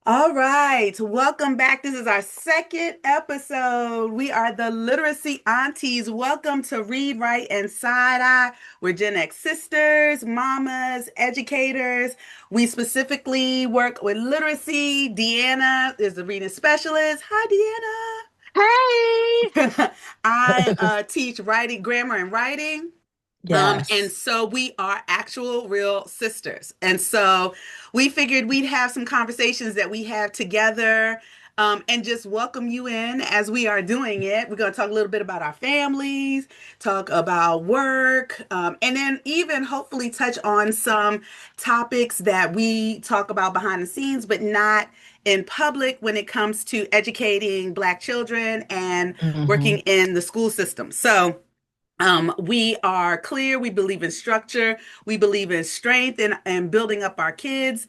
All right, welcome back. This is our second episode. We are the Literacy Aunties. Welcome to Read, Write, and Side Eye. We're Gen X sisters, mamas, educators. We specifically work with literacy. Deanna is the reading specialist. Hi, Hey. Deanna. I teach writing, grammar, and writing. And Yes. so we are actual real sisters. And so we figured we'd have some conversations that we have together, and just welcome you in as we are doing it. We're going to talk a little bit about our families, talk about work, and then even hopefully touch on some topics that we talk about behind the scenes, but not in public when it comes to educating Black children and working Hmm. in the school system. We are clear. We believe in structure. We believe in strength and building up our kids.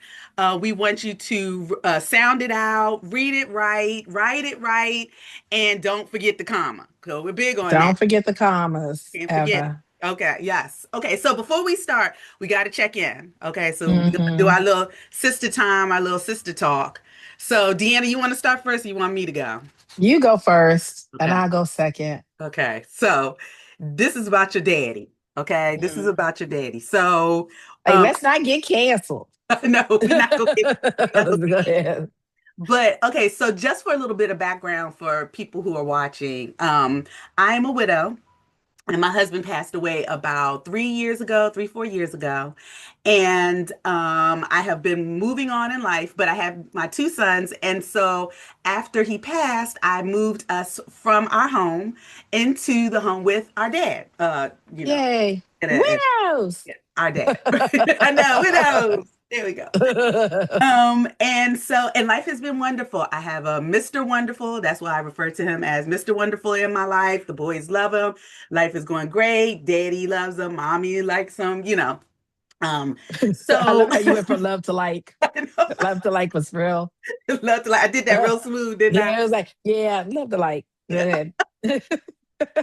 We want you to sound it out, read it right, write it right, and don't forget the comma. So we're big on that. Don't forget the commas Can't forget it. ever. Okay, yes. Okay, so before we start, we got to check in. Okay, so we're gonna do Hmm. our little sister time, our little sister talk. So, Deanna, you want to start first, or you want me to go? You go first, and Okay. I'll go second. Okay, so this is about your daddy. Okay, this is Mhm. about your daddy. So, Hey, let's not get canceled. no, we're not gonna get, we're not gonna Let's go get ahead. but okay, so just for a little bit of background for people who are watching, I am a widow. And my husband passed away about 3 years ago, 4 years ago. And I have been moving on in life, but I have my two sons. And so after he passed, I moved us from our home into the home with our dad, Yay. and, and Widows. yeah, our dad. I know, who knows? There we go. And life has been wonderful. I have a Mr. Wonderful. That's why I refer to him as Mr. Wonderful in my life. The boys love him. Life is going great. Daddy loves him. Mommy likes him. Um, I so love how you went from love to like. I know, Love to like was real. love to like I did that real smooth, didn't I? Yeah, it was like, yeah, love to like. Go ahead.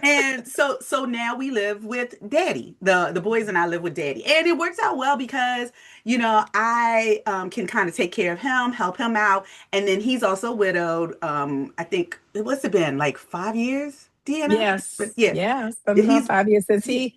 And so now we live with daddy. The boys and I live with daddy. And it works out well because, I can kind of take care of him, help him out. And then he's also widowed. I think it must have been like 5 years, Deanna. But Yes, yeah, yes. Been about he's 5 years since yeah.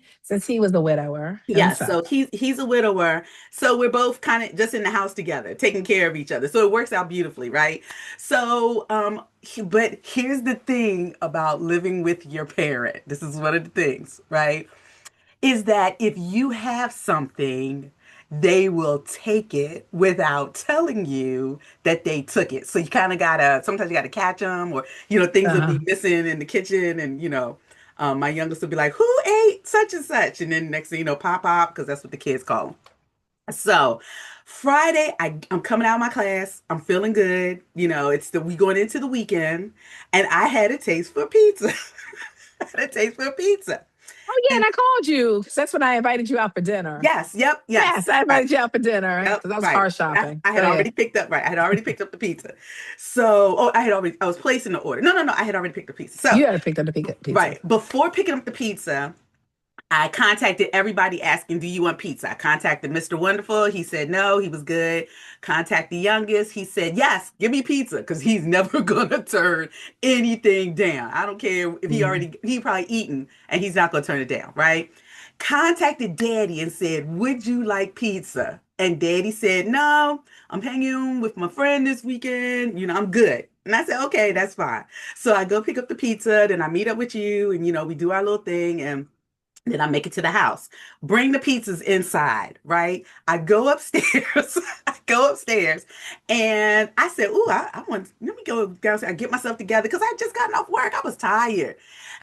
he was a widower Yeah, so himself. he's a widower. So we're both kind of just in the house together, taking care of each other. So it works out beautifully, right? But here's the thing about living with your parent. This is one of the things, right? Is that if you have something, they will take it without telling you that they took it. So you kind of gotta, sometimes you gotta catch them, or, things will be Uh-huh. missing in the kitchen. And, my youngest will be like, who ate such and such? And then next thing you know, pop pop, because that's what the kids call them. So Friday, I'm coming out of my class. I'm feeling good. We going into the weekend, and I had a taste for pizza. I had a taste for pizza. Oh yeah, and And I called you 'cause that's when I invited you out for dinner. yes, yep, yes, Yes, I right. invited you out for dinner Yep, because I was right. car I, shopping. I Go had ahead. already picked up, right. I had already picked up the pizza. I was placing the order. No, no, no. I had already picked the pizza. So, You had to pick up the pizza. right. Before picking up the pizza, I contacted everybody asking, do you want pizza? I contacted Mr. Wonderful. He said no, he was good. Contact the youngest. He said, yes, give me pizza because he's never going to turn anything down. I don't care if Mhm. he probably eaten and he's not going to turn it down, right? Contacted daddy and said, would you like pizza? And daddy said, no, I'm hanging with my friend this weekend. I'm good. And I said, okay, that's fine. So I go pick up the pizza, then I meet up with you, and we do our little thing, and then I make it to the house. Bring the pizzas inside, right? I go upstairs. I go upstairs, and I said, "Ooh, I want. Let me go downstairs. I get myself together because I just gotten off work. I was tired."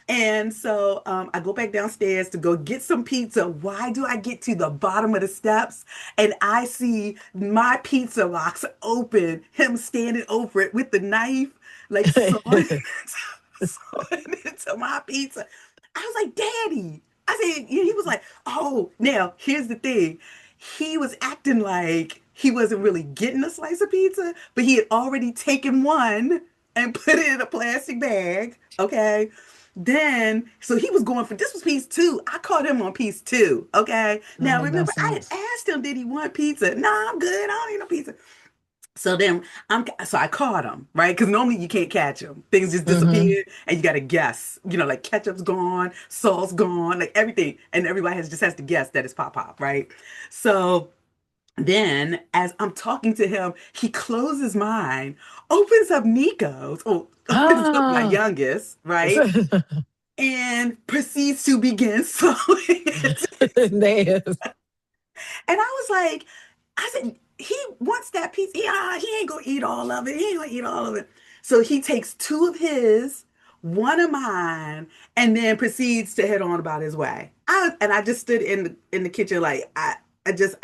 And so I go back downstairs to go get some pizza. Why do I get to the bottom of the steps and I see my pizza box open, him standing over it with the knife, like sawing, sawing into my pizza. I was like, Daddy. I said, he was like, oh, now here's the thing. He was acting like he wasn't really getting a slice of pizza, but he had already taken one and put it in a plastic bag. Okay. Then, so he was going for this was piece two. I caught him on piece two. Okay. That Now make no remember, I had sense. asked him, did he want pizza? No, I'm good. I don't need no pizza. So I caught him, right? Because normally you can't catch them. Things just Mm-hmm. disappear and you got to guess. Like ketchup's gone, salt's gone, like everything. And everybody just has to guess that it's Pop Pop, right? So then as I'm talking to him, he closes mine, opens up Nico's, opens up my Oh. youngest, right? And proceeds to begin swallowing it. There's. And I said, he wants that piece. He ain't gonna eat all of it. He ain't gonna eat all of it. So he takes two of his, one of mine, and then proceeds to head on about his way. I just stood in the kitchen like I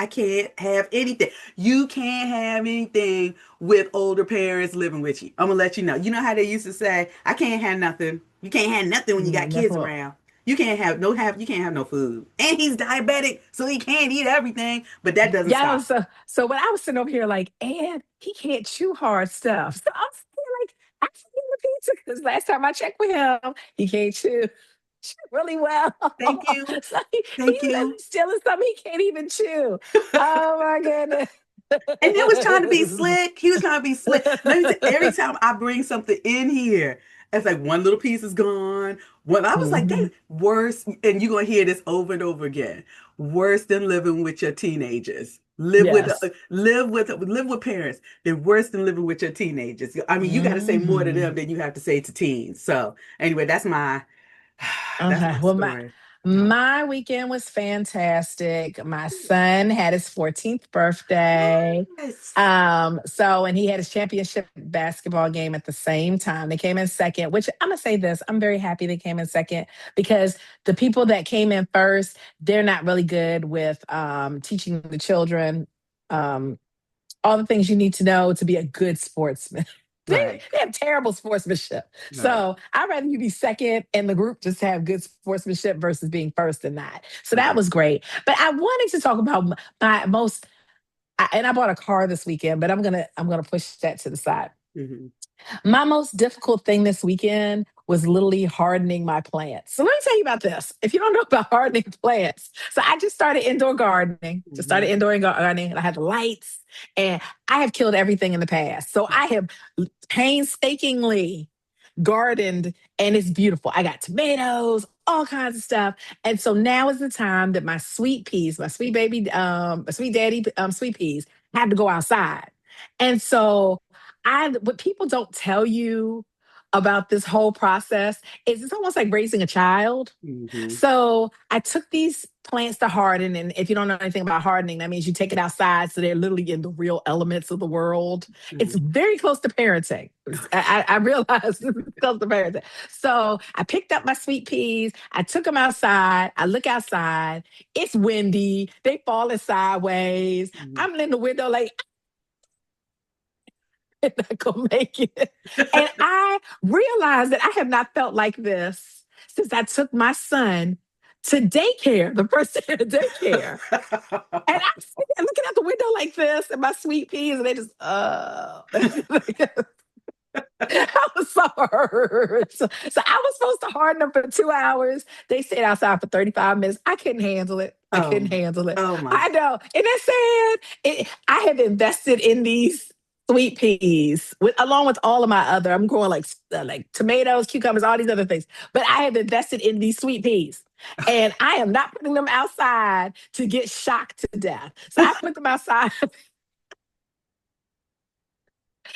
can't have anything. You can't have anything with older parents living with you. I'm gonna let you know. You know how they used to say, I can't have nothing. You can't have nothing when you got That's kids what. around. You can't have no food. And he's diabetic, so he can't eat everything, but that doesn't Yeah. stop. So when I was sitting over here, like, and he can't chew hard stuff. So I'm sitting like, I can eat the pizza because last time I checked with him, he can't chew really well. Thank you. So Thank he's you. stealing something he can't even chew. Oh my goodness. And he was trying to be slick. He was trying to be slick. Let me tell every time I bring something in here, it's like one little piece is gone. One, I was like, Mhm. they worse, and you're gonna hear this over and over again. Worse than living with your teenagers. Yes. Live with parents. They're worse than living with your teenagers. I mean, you got to say more to them Mhm. than you have to say to teens. So anyway, that's Okay. my Well, story. my weekend was fantastic. My son had his 14th birthday. Yes. So and he had his championship basketball game at the same time. They came in second, which I'm gonna say this. I'm very happy they came in second because the people that came in first, they're not really good with teaching the children um all the things you need to know to be a good sportsman. They, Right. they have terrible sportsmanship. Right. So I'd rather you be second and the group just have good sportsmanship versus being first and not. So that Right. was great. But I wanted to talk about my most and I bought a car this weekend, but I'm gonna push that to the side. Mhm. My most difficult thing this weekend was literally hardening my plants. So let me tell you about this. If you don't know about hardening plants, so I just started indoor gardening, just started Mhm. indoor gardening, and I had the lights, and I have killed everything in the past. So I have painstakingly gardened, and it's beautiful. I got tomatoes, all kinds of stuff. And so now is the time that my sweet peas, my sweet baby, my sweet daddy, sweet peas, had to go outside. And so what people don't tell you about this whole process is it's almost like raising a child. Mhm. So I took these plants to harden. And if you don't know anything about hardening, that means you take it outside. So they're literally in the real elements of the world. It's Mhm. very close to parenting. I realized it's close to parenting. So I picked up my sweet peas. I took them outside. I look outside. It's windy. They falling sideways. Mhm. I'm in the window like, not gonna make it. And I realized that I have not felt like this since I took my son to daycare, the first day of daycare. And I'm sitting there looking out the window like this, and my sweet peas, and they just, I was so hurt. So I was supposed to harden them for 2 hours. They stayed outside for 35 minutes. I couldn't handle it. I couldn't Oh, handle it. oh my. I know. And that's sad. I have invested in these sweet peas along with all of my other, I'm growing like tomatoes, cucumbers, all these other things. But I have invested in these sweet peas. And I am not putting them outside to get shocked to death. So I put them outside.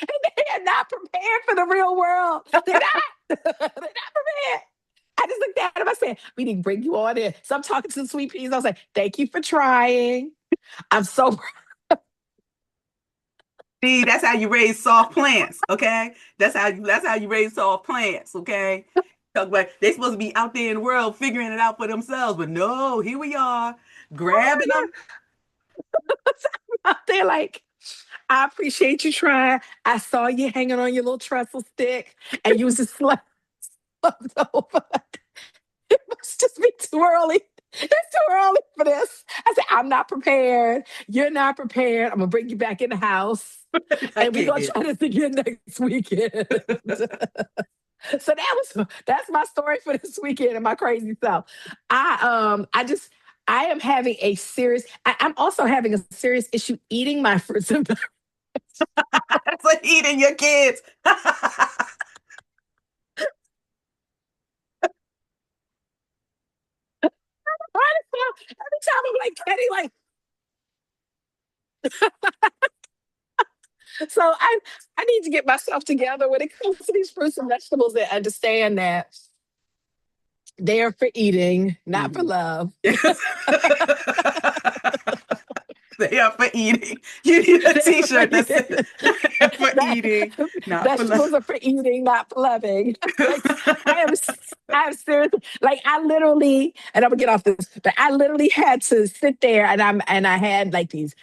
They are not prepared for the real world. They're not. They're not prepared. I just looked at him. I said, "We didn't bring you on in." So I'm talking to the sweet peas. I was like, "Thank you for trying. I'm so See, that's how you raise soft plants, okay? That's how you raise soft plants, okay? Talk about they supposed to be out there in the world figuring it out for themselves, but no, here we are, grabbing them. out there like." I appreciate you trying. I saw you hanging on your little trestle stick, and you was just like, over. It must just be too early. It's too early for this. I said, I'm not prepared. You're not prepared. I'm gonna bring you back in the house, I and we're gonna can't. try this again next weekend. So that's my story for this weekend and my crazy self. I am having a serious. I'm also having a serious issue eating my fruits and vegetables. That's like eating your kids. Every time I'm like, Kenny, like, so I need to get myself together when it comes to these fruits and vegetables and understand that they are for eating, not for Mhm. love. Yes. They are for eating. You need a They're for t-shirt that says eating. for eating, not for love. Vegetables are for eating, not for loving. Like I am, I am serious. Like I literally, and I'm gonna get off this, but I literally had to sit there, and I had like these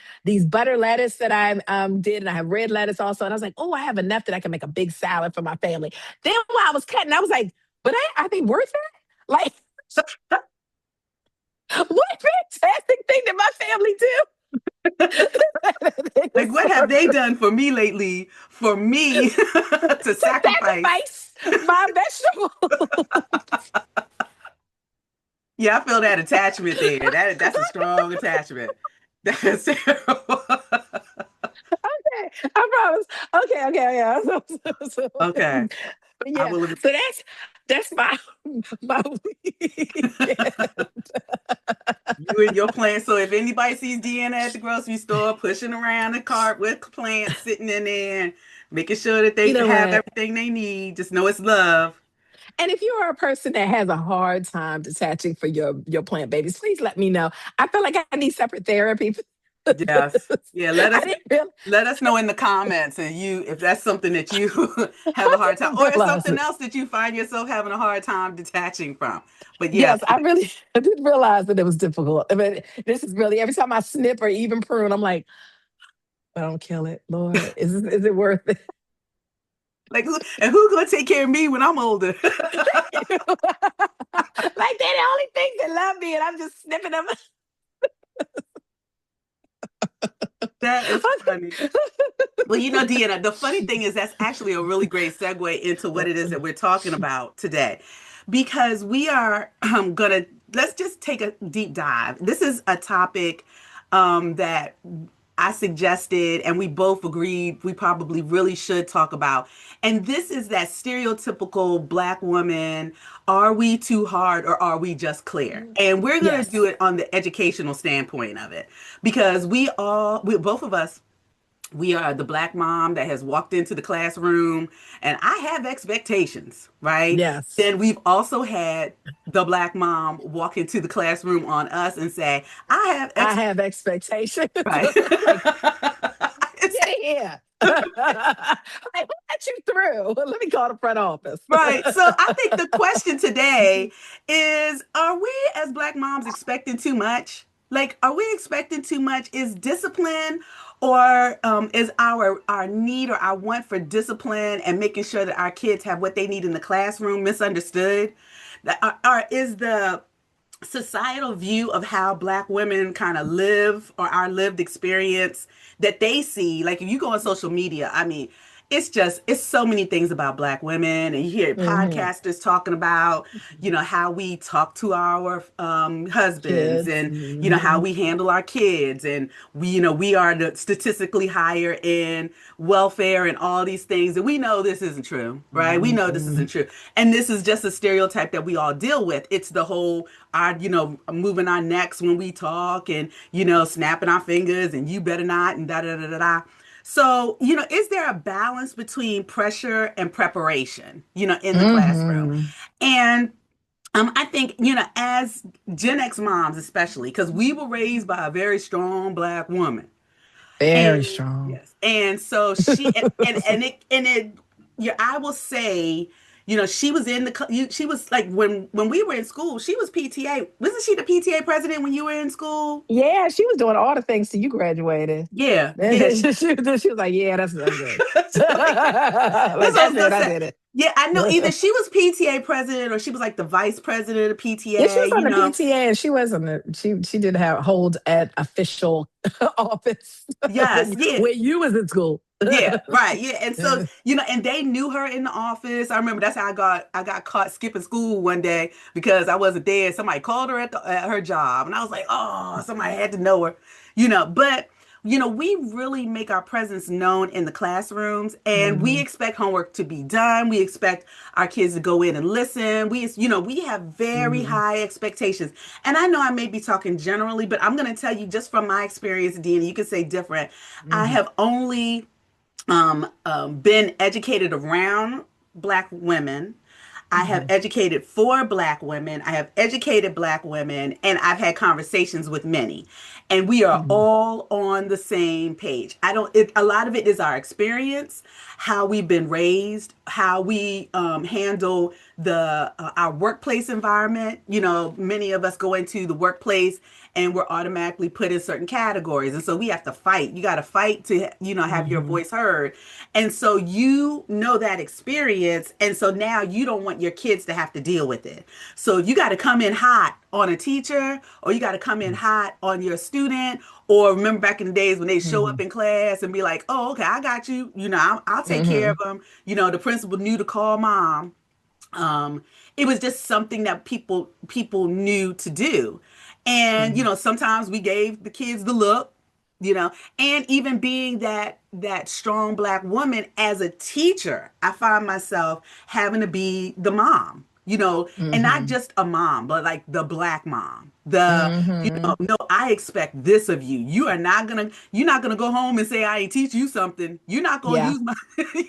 butter lettuce that I did, and I have red lettuce also, and I was like, oh, I have enough that I can make a big salad for my family. Then while I was cutting, I was like, but are they worth it? Like, what fantastic thing did my family do? They Like, what have deserve they done for me lately for me to to sacrifice? sacrifice my vegetables. Yeah, I feel that attachment there. That's a strong attachment. That's terrible. Okay, I promise. Okay, okay, yeah. Okay, But I yeah, will. so that's my weekend. You and your plants. So if anybody sees Deanna at the grocery store pushing around a cart with plants sitting in there and making sure that You they know have what? everything they need, just know it's love. And if you are a person that has a hard time detaching for your plant babies, please let me know. I feel like I need separate therapy. Yes. Yeah, I didn't real let us know in the comments and you if that's something that you have a I hard time didn't or it's realize something it. else that you find yourself having a hard time detaching from. But yes, Yes, I didn't realize that it was difficult. I mean, this is really every time I snip or even prune, I'm like, I don't kill it, Lord. Is it worth it? like who gonna take care of me when I'm older? Like they're the only things that love me, and I'm just snipping them. That is funny. Well, Deanna, the funny thing is that's actually a really great segue into what it is that we're talking about today. Because we are gonna let's just take a deep dive. This is a topic that I suggested and we both agreed we probably really should talk about. And this is that stereotypical Black woman. Are we too hard or are we just clear? And we're going to do Yes, it on the educational standpoint of it because both of us, we are the Black mom that has walked into the classroom and I have expectations, right? yes. Then we've also had the Black mom walk into the classroom on us and say, I have I ex, have expectations. right? Like, get in here. Like, who let you through? Let me call the front office. Right. So I think the question today is, are we as Black moms expecting too much? Like, are we expecting too much? Is discipline or is our need or our want for discipline and making sure that our kids have what they need in the classroom misunderstood? Is the societal view of how Black women kind of live or our lived experience that they see, like if you go on social media, I mean, it's so many things about Black women and you hear Hmm. podcasters talking about how we talk to our husbands Kids. and how Hmm. we handle our kids and we are the statistically higher in welfare and all these things and we know this isn't true, right? We know this isn't true, and this is just a stereotype that we all deal with. It's the whole our moving our necks when we talk and snapping our fingers and you better not and da da da da da. So, is there a balance between pressure and preparation, in the classroom? Hmm. And I think, as Gen X moms, especially, because we were raised by a very strong Black woman. Very And strong. yes. And so and it yeah, I will say, she was in she was like when we were in school, she was PTA. Wasn't she the PTA president when you were in school? Yeah, she was doing all the things till you graduated. Yeah. And Yeah. then she was like, "Yeah, I'm good." So, like Like that's what I that's was it. gonna I say. did it. Yeah, I know either she was PTA president or she was like the vice president of Yeah, she PTA, was on the PTA, and she wasn't. She did have hold at official office Yes, yeah. when you was in school. Yeah, right. Yeah. And so, and they knew her in the office. I remember that's how I got caught skipping school one day because I wasn't there. Somebody called her at her job and I was like, "Oh, somebody had to know her." But we really make our presence known in the classrooms, and we Hmm. expect homework to be done. We expect our kids to go in and listen. We have very Hmm. high expectations. And I know I may be talking generally, but I'm going to tell you just from my experience, Dean, you can say different. I Hmm. have only been educated around Black women. I have Hmm. educated for Black women. I have educated Black women, and I've had conversations with many. And we are Hmm. all on the same page. A lot of it is our experience, how we've been raised, how we handle our workplace environment. Many of us go into the workplace and we're automatically put in certain categories. And so we have to fight. You got to fight to, have your Hmm. voice heard. And so you know that experience. And so now you don't want your kids to have to deal with it. So you got to come in hot on a teacher, or you got to come in hot on your student. Or remember back in the days when they show up Hmm. in class and be like, oh, okay, I got you. I'll take care of Hmm. them. The principal knew to call mom. um, it was just something that people knew to do. And Hmm. sometimes we gave the kids the look. And even being that strong Black woman as a teacher, I find myself having to be the mom. And not Hmm. just a mom, but like the Black mom. The Hmm. No, I expect this of you. You're not gonna go home and say I ain't teach you something. You're not gonna Yeah. use my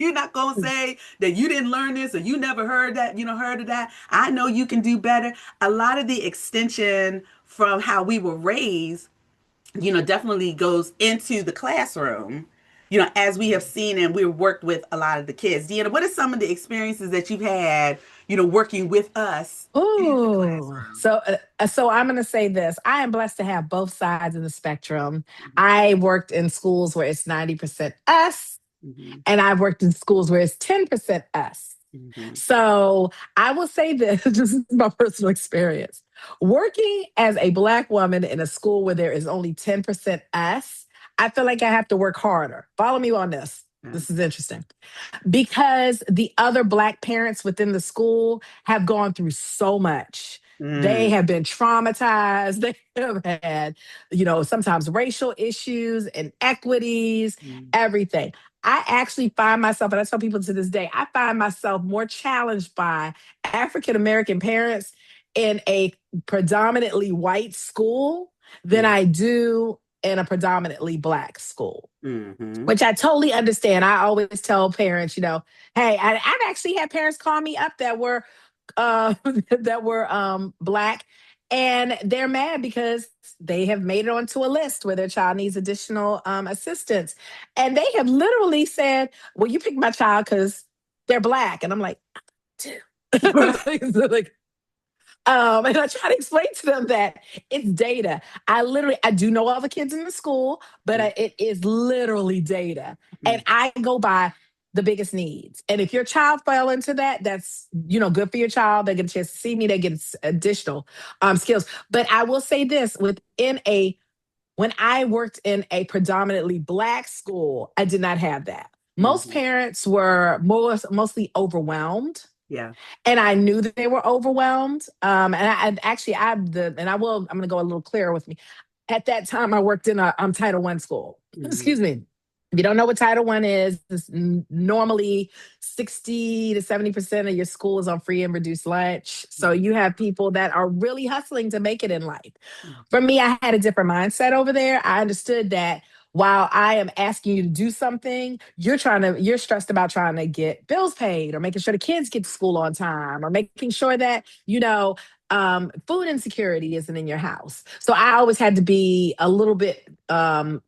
you're not gonna say that you didn't learn this or you never heard that, heard of that. I know you can do better. A lot of the extension from how we were raised, definitely goes into the classroom. As we have seen and we've worked with a lot of the kids. Deanna, what are some of the experiences that you've had, working with us in the Oh, classroom? so I'm going to say this. I am blessed to have both sides of the spectrum. I worked in schools where it's 90% us, Mm-hmm. and I've worked in schools where it's 10% us. Mm-hmm. So I will say this, this is my personal experience. Working as a Black woman in a school where there is only 10% us, I feel like I have to work harder. Follow me on this. Yeah. This is interesting because the other Black parents within the school have gone through so much. They Mm. have been traumatized. They have had, sometimes racial issues, inequities, Mm. everything. I actually find myself, and I tell people to this day, I find myself more challenged by African American parents in a predominantly white school than Yeah. I do in a predominantly Black school, Mm-hmm. which I totally understand. I always tell parents, hey, I've actually had parents call me up that were that were Black, and they're mad because they have made it onto a list where their child needs additional assistance, and they have literally said, "Well, you picked my child because they're Black," and I'm like, "Dude." So, like, and I try to explain to them that it's data. I do know all the kids in the school, but it is literally data. Mm-hmm. And I go by the biggest needs. And if your child fell into that, that's, good for your child. They get a chance to see me, they get additional skills. But I will say this when I worked in a predominantly Black school, I did not have that. Most Mm-hmm. parents were mostly overwhelmed, Yeah. and I knew that they were overwhelmed. And actually, I'm going to go a little clearer with me. At that time, I worked in a Title I school. Mm-hmm. Excuse me. If you don't know what Title I is, it's normally 60 to 70% of your school is on free and reduced lunch. So you have people that are really hustling to make it in life. For me, I had a different mindset over there. I understood that while I am asking you to do something, you're stressed about trying to get bills paid or making sure the kids get to school on time or making sure that, food insecurity isn't in your house. So I always had to be a little bit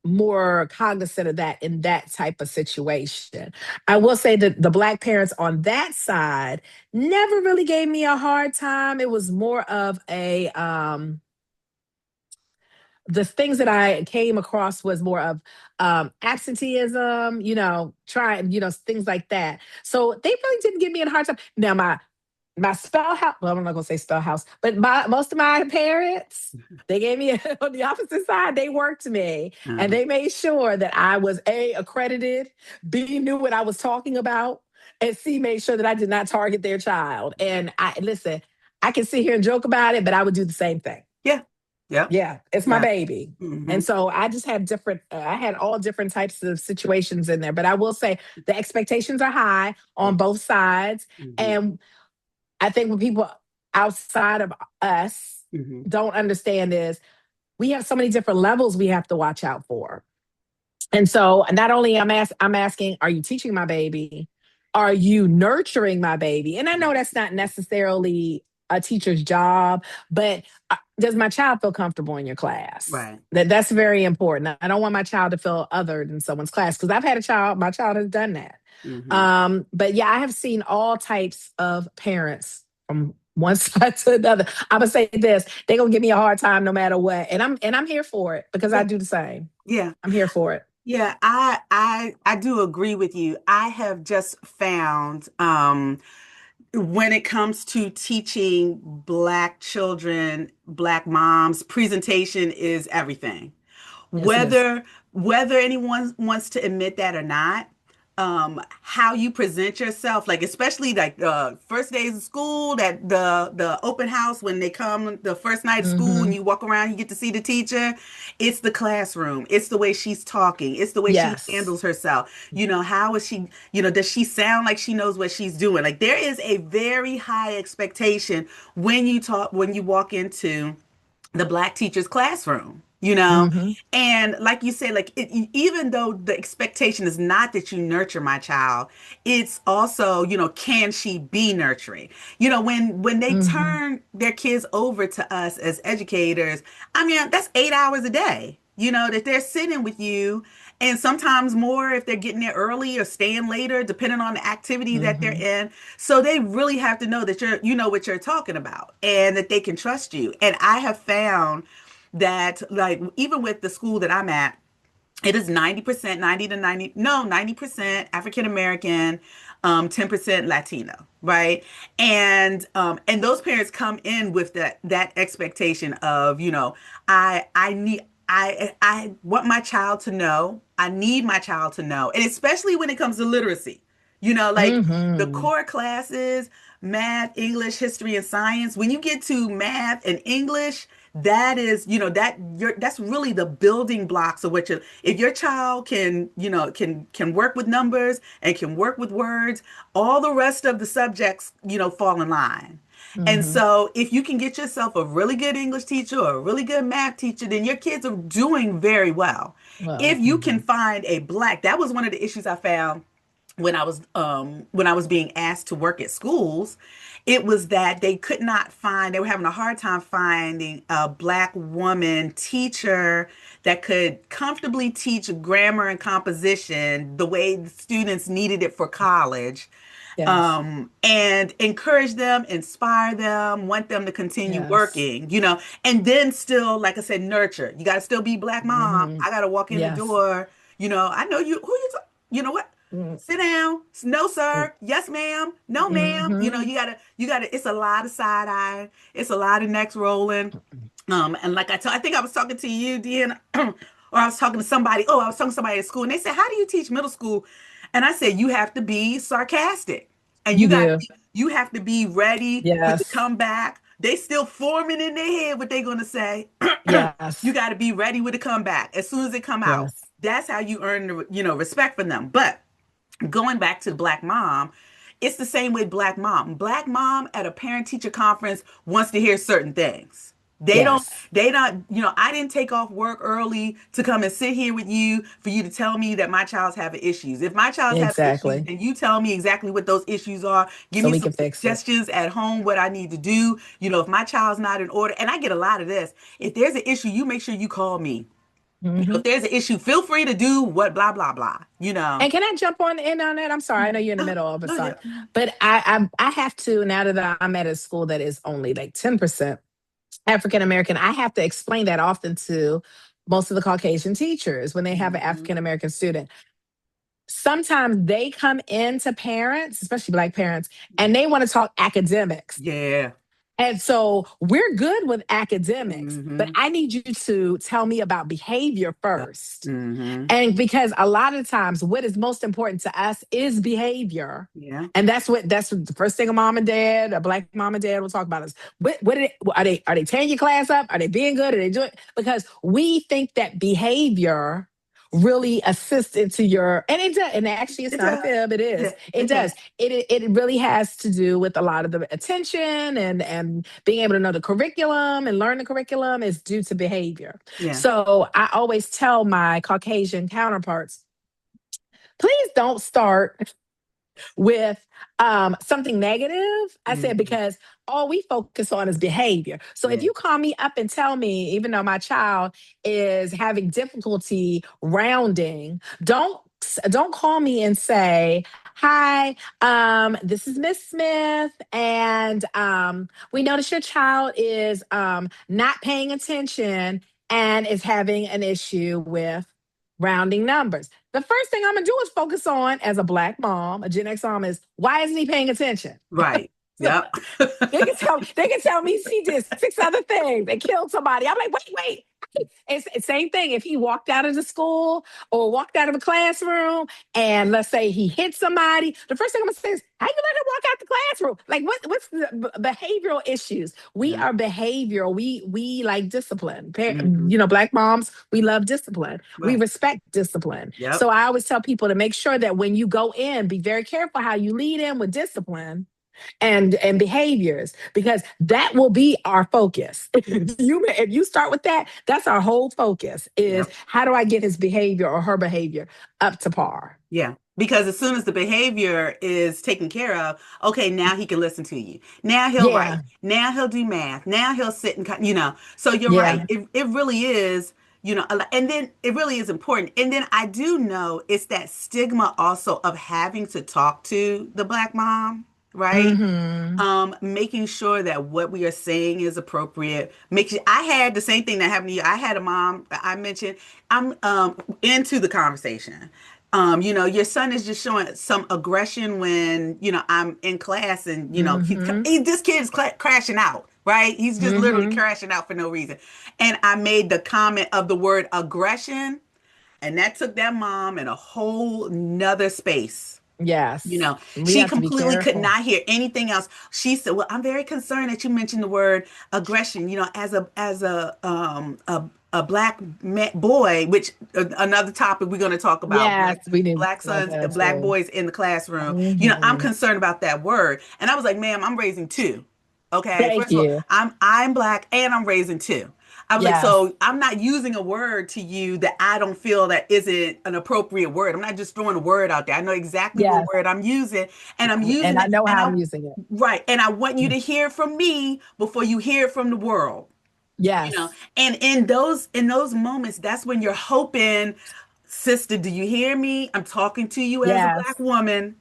more cognizant of that in that type of situation. I will say that the Black parents on that side never really gave me a hard time. It was more of the things that I came across was more of absenteeism, trying, things like that. So they really didn't give me a hard time. Now my spell house, well, I'm not gonna say spell house, but most of my parents, they gave me on the opposite side, they worked me and Uh-huh. they made sure that I was A, accredited, B, knew what I was talking about, and C, made sure that I did not target their child. And I can sit here and joke about it, but I would do the same thing. Yeah. Yep. Yeah, it's my Yeah. baby. Hmm. And so I just had different, I had all different types of situations in there. But I will say the expectations are high Yeah. on both sides. Hmm. And I think what people outside of us Hmm. don't understand is we have so many different levels we have to watch out for. And so not only I'm asking, are you teaching my baby? Are you nurturing my baby? And I know that's not necessarily a teacher's job, but does my child feel comfortable in your class? Right. That's very important. I don't want my child to feel other than someone's class because I've had a child, my child has done that. Hmm. But yeah, I have seen all types of parents from one side to another. I'm gonna say this: they're gonna give me a hard time no matter what, and I'm here for it because I Yeah. do the same. Yeah. I'm here for it. Yeah, I do agree with you. I have just found when it comes to teaching Black children, Black moms, presentation is everything. Yes, it is. Whether anyone wants to admit that or not, how you present yourself, like especially like the first days of school, that the open house when they come the first night of school and Mm-hmm. you walk around, you get to see the teacher. It's the classroom. It's the way she's talking. It's the way she Yes. handles herself. How is she? Does she sound like she knows what she's doing? Like there is a very high expectation when you walk into the Black teacher's classroom. Mm-hmm. And like you said, like even though the expectation is not that you nurture my child, it's also, can she be nurturing? When they Mm-hmm. turn their kids over to us as educators, I mean, that's 8 hours a day, that they're sitting with you, and sometimes more if they're getting there early or staying later, depending on the activity that they're Mm-hmm. in. So they really have to know that you know what you're talking about and that they can trust you. And I have found that, like, even with the school that I'm at, it is 90%, 90 to 90, no, 90% African American, 10% Latino, right? And those parents come in with that expectation of, I need I want my child to know, I need my child to know, and especially when it comes to literacy. Like the Mm-hmm. core classes, math, English, history, and science. When you get to math and English, that is, that's really the building blocks of what you if your child can work with numbers and can work with words, all the rest of the subjects, fall in line. And Mm-hmm. so if you can get yourself a really good English teacher or a really good math teacher, then your kids are doing very well. If Well, you can mm-hmm. find a Black, that was one of the issues I found when I was being asked to work at schools. It was that they were having a hard time finding a Black woman teacher that could comfortably teach grammar and composition the way the students needed it for college, Yes. and encourage them, inspire them, want them to continue Yes. working, and then still, like I said, nurture. You got to still be Black mom. Mm-hmm. I got to walk in the Yes. door. I know you, you know what? Sit down. No, sir. Yes, ma'am. No, ma'am. Mm-hmm. You gotta, it's a lot of side eye. It's a lot of necks rolling. And like I think I was talking to you, Dean, or I was talking to somebody. Oh, I was talking to somebody at school, and they said, "How do you teach middle school?" And I said, "You have to be sarcastic, and You do. you have to be ready with the Yes. comeback. They still forming in their head what they're gonna say. You Yes. got to be ready with the comeback as soon as it come out. Yes. That's how you earn the respect from them. But going back to the Black mom, it's the same with Black mom. Black mom at a parent teacher conference wants to hear certain things. Yes. They don't, I didn't take off work early to come and sit here with you for you to tell me that my child's having issues. If my child's having issues, Exactly. then you tell me exactly what those issues are. Give So me we some can fix it. suggestions at home, what I need to do. If my child's not in order, and I get a lot of this, if there's an issue, you make sure you call me. Mm-hmm. If there's an issue, feel free to do what, blah, blah, blah. And can I jump on in on that? I'm sorry. I know you're in the middle of it. No, Sorry. yeah. But I have to, now that I'm at a school that is only like 10% African American, I have to explain that often to most of the Caucasian teachers when they have an Mhm. African American student. Sometimes they come into parents, especially Black parents, and they want to talk academics. Yeah. And so we're good with academics, but Mm-hmm. I need you to tell me about behavior Yep. first. Mm-hmm. And because a lot of times what is most important to us is behavior. Yeah. And that's what the first thing a mom and dad, a black mom and dad will talk about is are they tearing your class up? Are they being good? Are they doing, because we think that behavior really assists into your, and it does, and actually it's It not a does. fib, it Yeah, is. It it does. does. It really has to do with a lot of the attention and being able to know the curriculum and learn the curriculum is due to behavior. Yeah. So I always tell my Caucasian counterparts, please don't start with something negative. I said, Mm-hmm. because all we focus on is behavior. So if Yeah. you call me up and tell me, even though my child is having difficulty rounding, don't call me and say, hi, this is Miss Smith, and we notice your child is not paying attention and is having an issue with rounding numbers. The first thing I'm gonna do is focus on, as a black mom, a Gen X mom, is why isn't he paying attention? Right. Yep. They can tell me he did six other things. They killed somebody. I'm like, wait. It's same thing. If he walked out of the school or walked out of a classroom, and let's say he hit somebody, the first thing I'm gonna say is, "How you let him walk out the classroom? Like, what's the behavioral issues? We Yeah. are behavioral. We like discipline. Mm-hmm. Black moms, we love discipline. We Right. respect discipline. Yep. So I always tell people to make sure that when you go in, be very careful how you lead in with discipline and behaviors, because that will be our focus. If you start with that, that's our whole focus, is Yep. how do I get his behavior or her behavior up to par. Yeah. Because as soon as the behavior is taken care of, okay, now he can listen to you. Now he'll write. Yeah, Now he'll do math. Now he'll sit and, so you're right. yeah. It really is, and then it really is important. And then I do know it's that stigma also of having to talk to the black mom, right? Mm-hmm. Making sure that what we are saying is appropriate. I had the same thing that happened to you. I had a mom I mentioned. I'm into the conversation. Your son is just showing some aggression when, I'm in class and, Mm-hmm. this kid's crashing out, right? He's just literally Mm-hmm. crashing out for no reason. And I made the comment of the word aggression, and that took that mom in a whole nother space. Yes. We She have to be completely could careful. not hear anything else. She said, "Well, I'm very concerned that you mentioned the word aggression. As a black boy, which another topic we're going to talk about, Yes, we need black about sons, that black too. boys in the classroom. I'm Mm-hmm. concerned about that word." And I was like, "Ma'am, I'm raising two. Okay, Thank first of all, you. I'm black and I'm raising two." I was like, Yes. so I'm not using a word to you that I don't feel that isn't an appropriate word. I'm not just throwing a word out there. I know exactly what Yes. word I'm using, and I'm And using I it, know and how I'm using it. right, and I want you to hear from me before you hear it from the world. Yes. And in those moments, that's when you're hoping, sister, do you hear me? I'm talking to you as a black Yes. woman.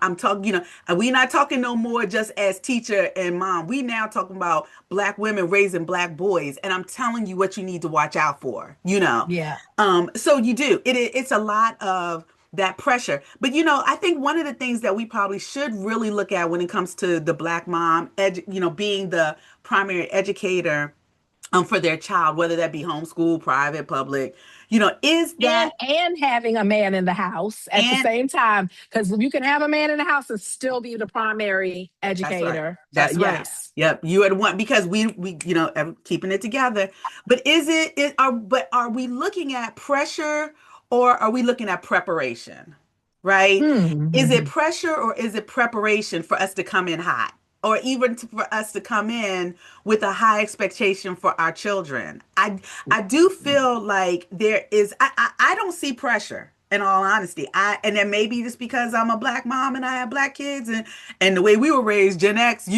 I'm talking, and we not talking no more just as teacher and mom. We now talking about black women raising black boys, and I'm telling you what you need to watch out for. Yeah. So you do. It's a lot of that pressure. But I think one of the things that we probably should really look at when it comes to the black mom, being the primary educator for their child, whether that be homeschool, private, public, is and that, and having a man in the house at the and same time, because you can have a man in the house and still be the primary that's right. educator. That's right. Yes. Yep. You are the one, because we keeping it together. But are we looking at pressure, or are we looking at preparation? Right? Is it Hmm. pressure or is it preparation for us to come in hot? Or even for us to come in with a high expectation for our children. I do feel like there is, I don't see pressure, in all honesty. And then maybe just because I'm a black mom and I have black kids, and the way we were raised, Gen X,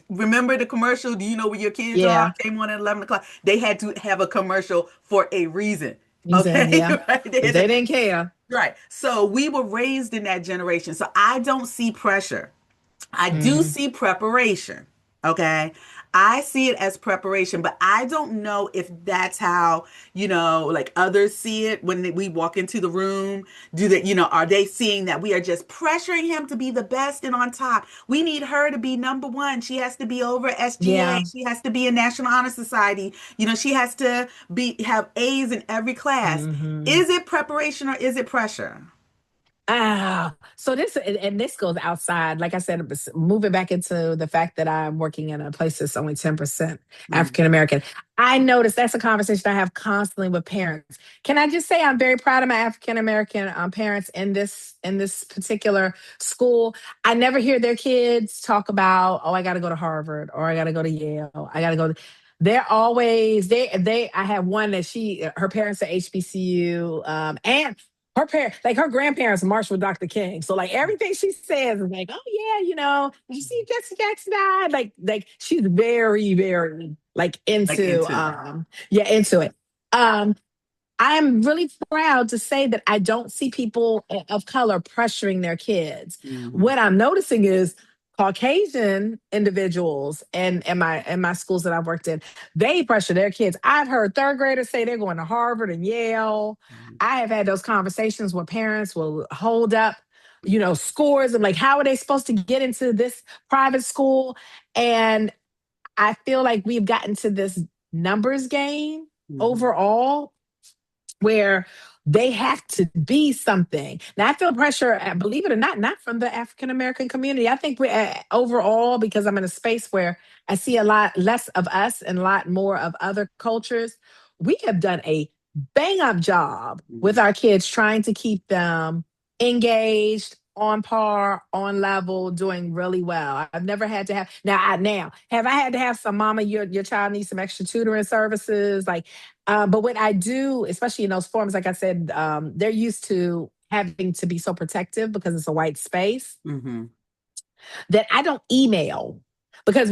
remember the commercial, do you know where your kids are? Yeah. Came on at 11 o'clock. They had to have a commercial for a reason. Reason. Okay. Yeah. Right. Because they didn't care. Right. So we were raised in that generation. So I don't see pressure. I do Hmm. see preparation. Okay. I see it as preparation, but I don't know if that's how, like others see it when we walk into the room. Do that, are they seeing that we are just pressuring him to be the best and on top? We need her to be number one. She has to be over SGA. Yeah. She has to be in National Honor Society. She has to have A's in every class. Hmm. Is it preparation or is it pressure? Ah, so this and this goes outside. Like I said, moving back into the fact that I'm working in a place that's only 10% Mm, African American. I notice that's a conversation I have constantly with parents. Can I just say I'm very proud of my African American parents in this particular school. I never hear their kids talk about, oh, I got to go to Harvard or I got to go to Yale. I got to go. They're always they. I have one that her parents are HBCU, and her parents, like her grandparents, marched with Dr. King. So like everything she says is like, oh yeah, did you see Jesse Jackson died? Like she's very, very like like into into it. yeah, into it. Um, I am really proud to say that I don't see people of color pressuring their kids. Mhm. What I'm noticing is Caucasian individuals and my schools that I've worked in, they pressure their kids. I've heard third graders say they're going to Harvard and Yale. I have had those conversations where parents will hold up, scores of like, how are they supposed to get into this private school? And I feel like we've gotten to this numbers game Mhm. overall where they have to be something. Now, I feel pressure, believe it or not from the African American community. I think we're overall, because I'm in a space where I see a lot less of us and a lot more of other cultures. We have done a bang up job with Mhm. our kids trying to keep them engaged, on par, on level, doing really well. I've never had to have now have I had to have some mama, your child needs some extra tutoring services, like but what I do, especially in those forums, like I said, they're used to having to be so protective because it's a white space Mhm. that I don't email because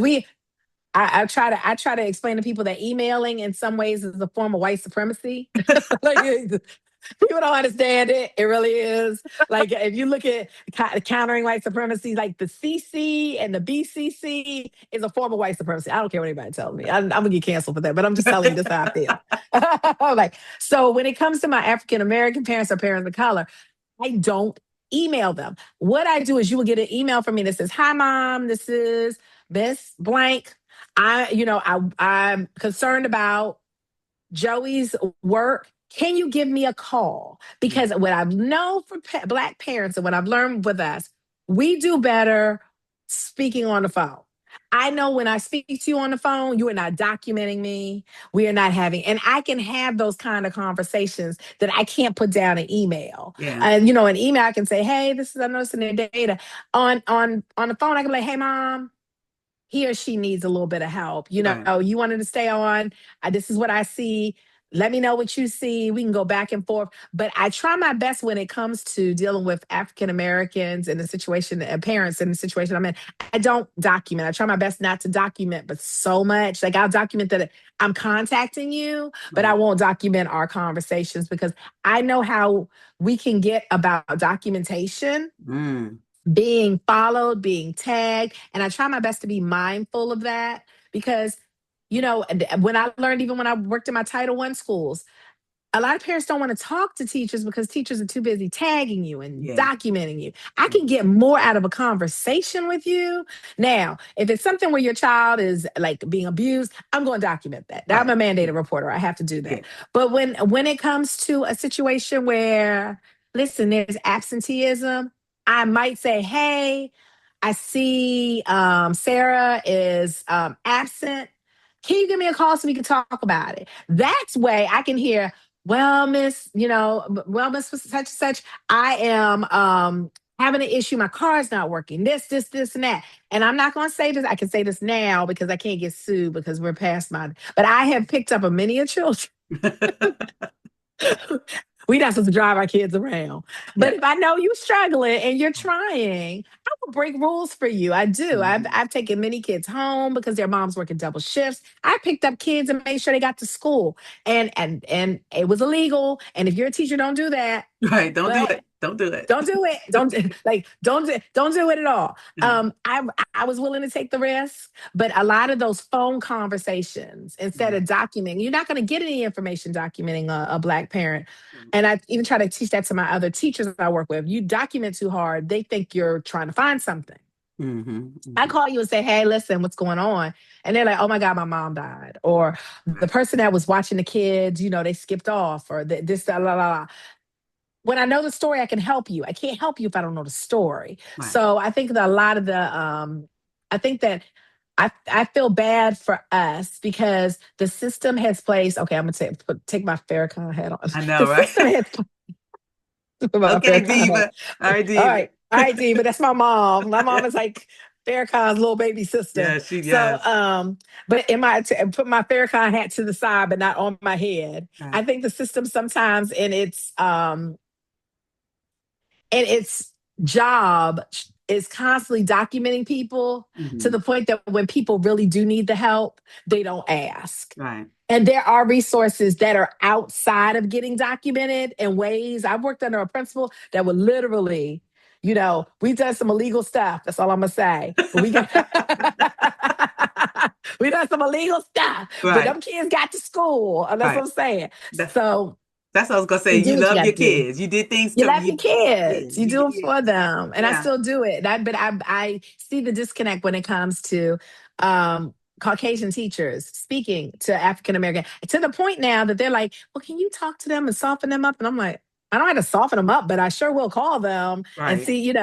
I try to explain to people that emailing in some ways is a form of white supremacy. Like people don't understand it. It really is. Like if you look at countering white supremacy, like the CC and the BCC is a form of white supremacy. I don't care what anybody tells me. I'm gonna get canceled for that, but I'm just telling you this how I feel. Like so, when it comes to my African American parents or parents of color, I don't email them. What I do is you will get an email from me that says, "Hi, mom. This is Miss Blank. I'm concerned about Joey's work. Can you give me a call?" Because what I've known for Black parents and what I've learned with us, we do better speaking on the phone. I know when I speak to you on the phone, you are not documenting me. We are not having, and I can have those kind of conversations that I can't put down in email. Yeah. And an email I can say, "Hey, this is I'm noticing their data." On the phone, I can be like, "Hey, mom, he or she needs a little bit of help. Right. You wanted to stay on. This is what I see. Let me know what you see. We can go back and forth." But I try my best when it comes to dealing with African Americans and the situation, and parents in the situation I'm in. I don't document. I try my best not to document, but so much. Like I'll document that I'm contacting you, but I Right. won't document our conversations because I know how we can get about documentation Mm. being followed, being tagged. And I try my best to be mindful of that because, when I learned, even when I worked in my Title I schools, a lot of parents don't want to talk to teachers because teachers are too busy tagging you and Yeah. documenting you. I can get more out of a conversation with you. Now, if it's something where your child is like being abused, I'm going to document that. I'm Right. a Yeah. mandated reporter. I have to do Yeah. that. But when it comes to a situation where, listen, there's absenteeism, I might say, "Hey, I see Sarah is absent. Can you give me a call so we can talk about it?" That's way I can hear, "Well, Miss such and such, I am having an issue. My car's not working. This, and that." And I'm not going to say this. I can say this now because I can't get sued because we're past my. But I have picked up a many of children. We're not supposed to drive our kids around. Yeah. But if I know you're struggling and you're trying, I will break rules for you. I do. I've, Mhm. I've taken many kids home because their moms working double shifts. I picked up kids and made sure they got to school. And it was illegal. And if you're a teacher, don't do that. Right. Don't do But it. Don't do it. Don't do it. Don't do it at all. No. I was willing to take the risk, but a lot of those phone conversations, instead Right. of documenting, you're not going to get any information documenting a black parent. And I even try to teach that to my other teachers I work with. You document too hard, they think you're trying to find something. Hmm. I Hmm. call you and say, "Hey, listen, what's going on?" And they're like, "Oh my God, my mom died," or the Right. person that was watching the kids, they skipped off, or this, la la la. When I know the story, I can help you. I can't help you if I don't know the story. Right. So I think that a lot of I think that I feel bad for us because the system has placed. Okay, I'm gonna take my Farrakhan hat on. I The know, right? system has put my Okay, Farrakhan hat. Diva. All right, All Diva. right, all right, D, but that's my mom. My mom is like Farrakhan's little baby sister. Yeah, she, So, yes. but put my Farrakhan hat to the side, but not on my head. I Right. think the system sometimes in its job is constantly documenting people to Hmm. the point that when people really do need the help, they don't ask. Right. And there are resources that are outside of getting documented in ways. I've worked under a principal that would literally, we've done some illegal stuff. That's all I'm gonna say. But we got we done some illegal stuff. But Right. them kids got to school. And that's what Right. I'm saying. That, So that's what I was gonna say. you do You what you love got your to do. kids. You did things You to love you. your Yeah. kids. You You, do it yeah. for them, and I Yeah. still do it. But I see the disconnect when it comes to Caucasian teachers speaking to African American, to the point now that they're like, "Well, can you talk to them and soften them up?" And I'm like, "I don't have to soften them up, but I sure will call them and Right. see,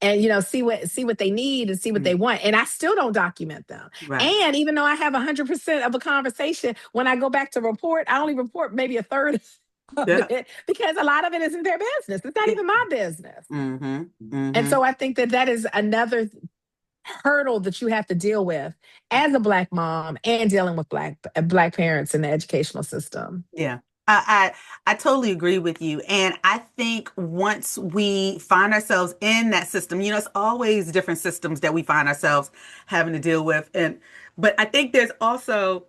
see what they need and see what they Mm. want." And I still don't document them. Right. And even though I have 100% of a conversation, when I go back to report, I only report maybe a third of Yeah. it because a lot of it isn't their business. It's not Yeah. even my business. Mm-hmm. And Mm-hmm. so I think that is another hurdle that you have to deal with as a black mom and dealing with black parents in the educational system. Yeah. I totally agree with you. And I think once we find ourselves in that system, it's always different systems that we find ourselves having to deal with. But I think there's also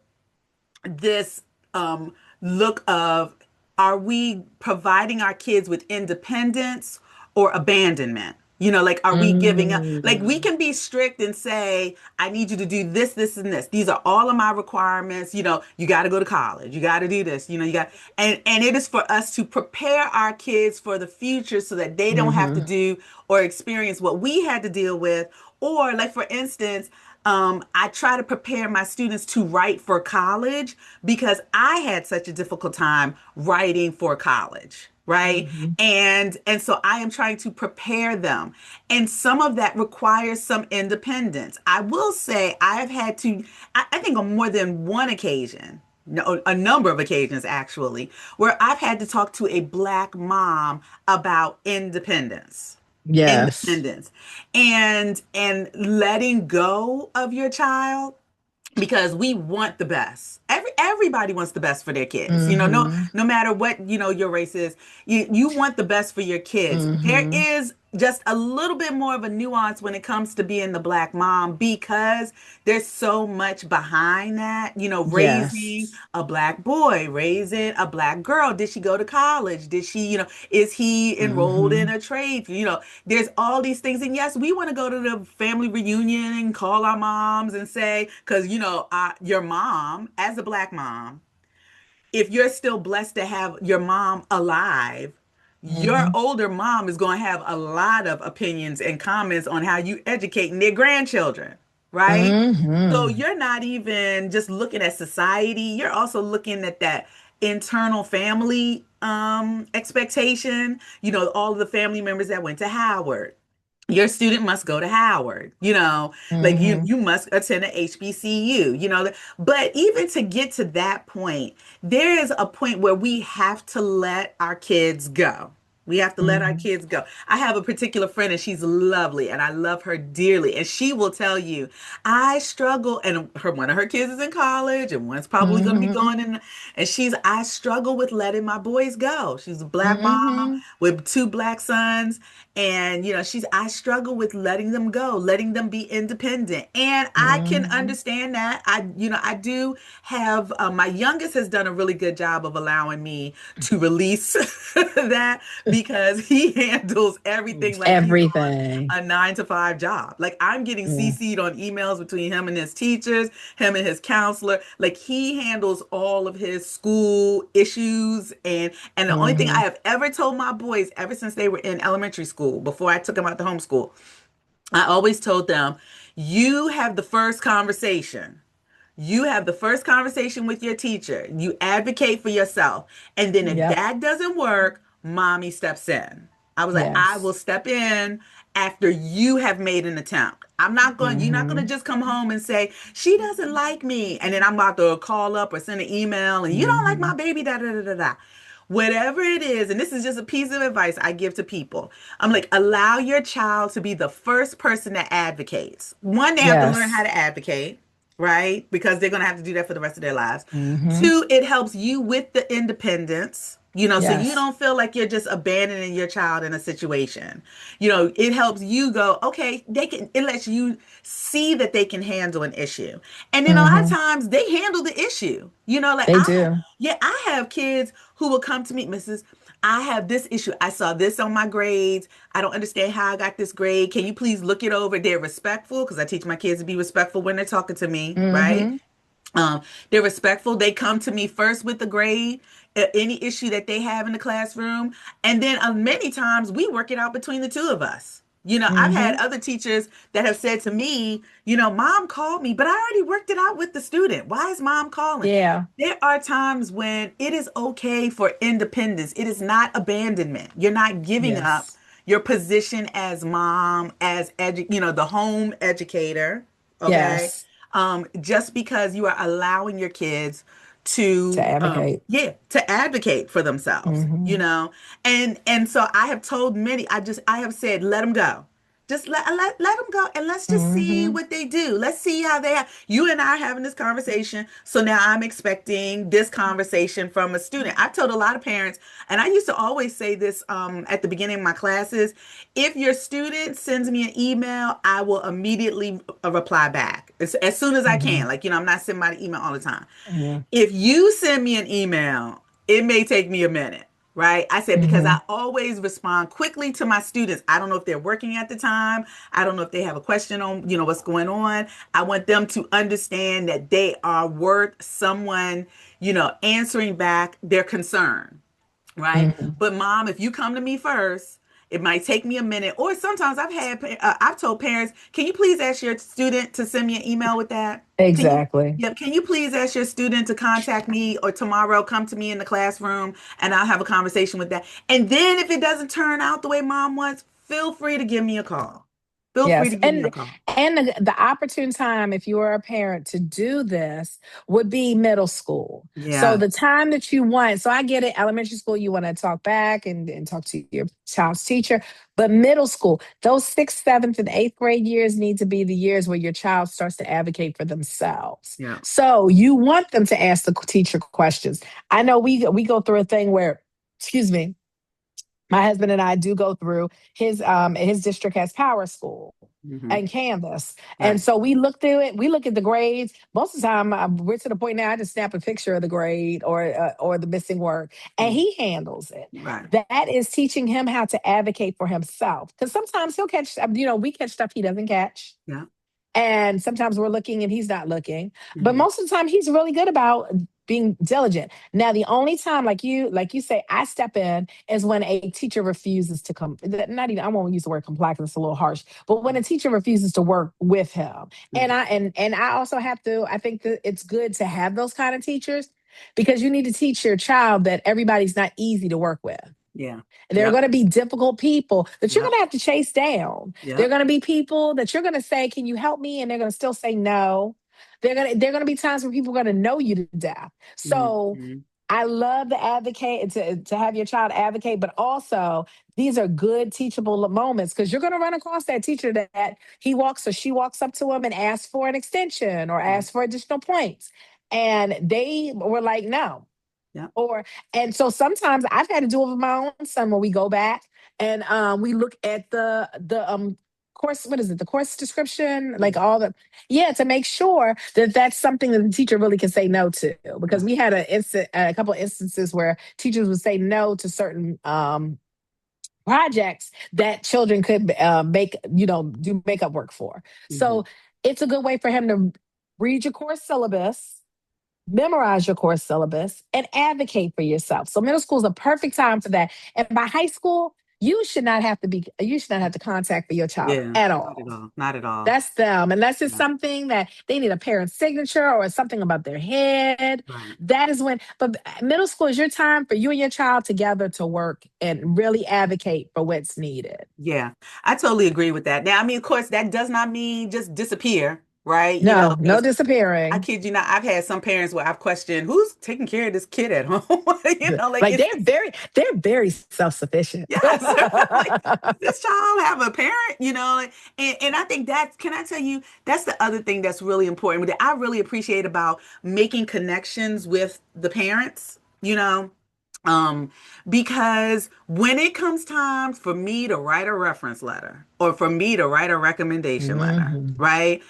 this look of, are we providing our kids with independence or abandonment? Like, are we giving up? Like, we Mm, can be strict and say, I need you to do this, this, and this. These are all of my requirements. You got to go to college. You got to do this. And it is for us to prepare our kids for the future so that they don't have to hmm do or experience what we had to deal with. Or, like, for instance, I try to prepare my students to write for college because I had such a difficult time writing for college, right? hmm And so I am trying to prepare them. And some of that requires some independence. I will say I've had to, I think on more than one occasion, no, a number of occasions actually, where I've had to talk to a black mom about independence, Yes. independence, and letting go of your child, because we want the best. Everybody wants the best for their kids. No, hmm no matter what, your race is, you want the best for your kids. There hmm is just a little bit more of a nuance when it comes to being the black mom, because there's so much behind that. Raising Yes. a black boy, raising a black girl. Did she go to college? Did she, is he enrolled in hmm a trade? There's all these things. And yes, we want to go to the family reunion and call our moms and say, because, your mom, as a black mom, if you're still blessed to have your mom alive, your hmm older mom is going to have a lot of opinions and comments on how you educating their grandchildren, right? So hmm you're not even just looking at society, you're also looking at that internal family expectation. All of the family members that went to Howard, your student must go to Howard, like you hmm you must attend a HBCU, but even to get to that point, there is a point where we have to let our kids go. We have to let our hmm kids go. I have a particular friend and she's lovely and I love her dearly. And she will tell you, I struggle, and one of her kids is in college and one's probably going to be hmm going in. And I struggle with letting my boys go. She's a black mom hmm with two black sons. And I struggle with letting them go, letting them be independent. And I can hmm understand that. I do have, my youngest has done a really good job of allowing me to release that, because he handles everything like he's on Everything. a 9 to 5 job. Like I'm getting Yeah. CC'd on emails between him and his teachers, him and his counselor. Like he handles all of his school issues, and the only thing I Hmm. have ever told my boys ever since they were in elementary school, before I took them out to homeschool, I always told them, you have the first conversation. You have the first conversation with your teacher. You advocate for yourself. And then if Yep. that doesn't work, mommy steps in. I was like, I will Yes. step in after you have made an attempt. You're not going to Hmm. just come home and say, she doesn't like me. And then I'm about to call up or send an email and you don't like my Hmm. baby, da da da da da. Whatever it is, and this is just a piece of advice I give to people. I'm like, allow your child to be the first person that advocates. One, they have to learn how Yes. to advocate, right? Because they're going to have to do that for the rest of their lives. Hmm. Two, it helps you with the independence, so you Yes. don't feel like you're just abandoning your child in a situation. It helps you go, okay, it lets you see that they can handle an issue. And then a lot of Hmm. times they handle the issue. Like They do. I have kids who will come to me, Mrs. I have this issue. I saw this on my grades. I don't understand how I got this grade. Can you please look it over? They're respectful because I teach my kids to be respectful when they're talking to me, right? Hmm. They're respectful. They come to me first with the grade, any issue that they have in the classroom. And then many times we work it out between the two of us. I've had Hmm. other teachers that have said to me, mom called me, but I already worked it out with the student. Why is mom calling? Yeah. There are times when it is okay for independence. It is not abandonment. You're not giving up Yes. your position as mom, as the home educator. Okay, Yes. just because you are allowing your kids To to advocate. yeah, to advocate for themselves, Hmm. and so I have told many, I have said, let them go. Just let them go, and let's just see Hmm. what they do. Let's see how they have. You and I are having this conversation, so now I'm expecting this conversation from a student. I've told a lot of parents, and I used to always say this at the beginning of my classes: if your student sends me an email, I will immediately reply back as soon as I Hmm. can. Like, I'm not sending my email all the time. Yeah. If you send me an email, it may take me a minute, right? I said, because I Hmm. always respond quickly to my students. I don't know if they're working at the time. I don't know if they have a question on, what's going on. I want them to understand that they are worth someone, answering back their concern, right? Hmm. But mom, if you come to me first, it might take me a minute. Or sometimes I've told parents, can you please ask your student to send me an email with that? Can you, Exactly. yeah, can you please ask your student to contact me, or tomorrow come to me in the classroom and I'll have a conversation with that. And then if it doesn't turn out the way mom wants, feel free to give me a call. Feel free Yes. to give me a call. And the opportune time, if you are a parent, to do this would be middle school. So Yeah. the time that you want, so I get it, elementary school, you want to talk back and talk to your child's teacher. But middle school, those sixth, seventh, and eighth grade years need to be the years where your child starts to advocate for themselves. Yeah. So you want them to ask the teacher questions. I know we go through a thing where, excuse me, my husband and I do go through his district has Power School Hmm. and Canvas. And Right. so we look through it, we look at the grades. Most of the time we're to the point now I just snap a picture of the grade or the missing word and Mm. he handles it. Right. That is teaching him how to advocate for himself cuz sometimes he'll catch we catch stuff he doesn't catch. Yeah. And sometimes we're looking and he's not looking. But Hmm. most of the time he's really good about being diligent. Now the only time like you say I step in is when a teacher refuses to come, not even I won't use the word comply because it's a little harsh, but when a teacher refuses to work with him. And Hmm. I also have to I think that it's good to have those kind of teachers because you need to teach your child that everybody's not easy to work with. Yeah. There are Yep. going to be difficult people that you're going Yep. to have to chase down. There are Yep. going to be people that you're going to say, "Can you help me?" and they're going to still say no. There are going to be times where people are going to know you to death. So Hmm. I love to advocate to have your child advocate, but also these are good teachable moments because you're going to run across that teacher that he walks or she walks up to him and asks for an extension or Yeah. asks for additional points, and they were like, "No." Yeah. Or and so sometimes I've had to do it with my own son when we go back and we look at the course, what is it, the course description, like Yeah. all the yeah, to make sure that that's something that the teacher really can say no to, because Right. we had a couple of instances where teachers would say no to certain projects that children could make, do makeup work for. Hmm. So it's a good way for him to read your course syllabus, memorize your course syllabus, and advocate for yourself. So middle school is a perfect time for that. And by high school, you should not have to contact for your child Yeah, at not at all. all. Not at all. That's them. Unless it's Yeah, something that they need a parent's signature or something about their head. right. That is when, but middle school is your time for you and your child together to work and really advocate for what's needed. Yeah, I totally agree with that. Now, I mean, of course, that does not mean just disappear, right? No, no Because I disappearing. kid you not, I've had some parents where I've questioned who's taking care of this kid at home. Like Like they're very self-sufficient. yes, like does this child have a parent? Like, and I think that's, can I tell you, that's the other thing that's really important that I really appreciate about making connections with the parents, um, because when it comes time for me to write a reference letter or for me to write a recommendation letter, Mhm. right?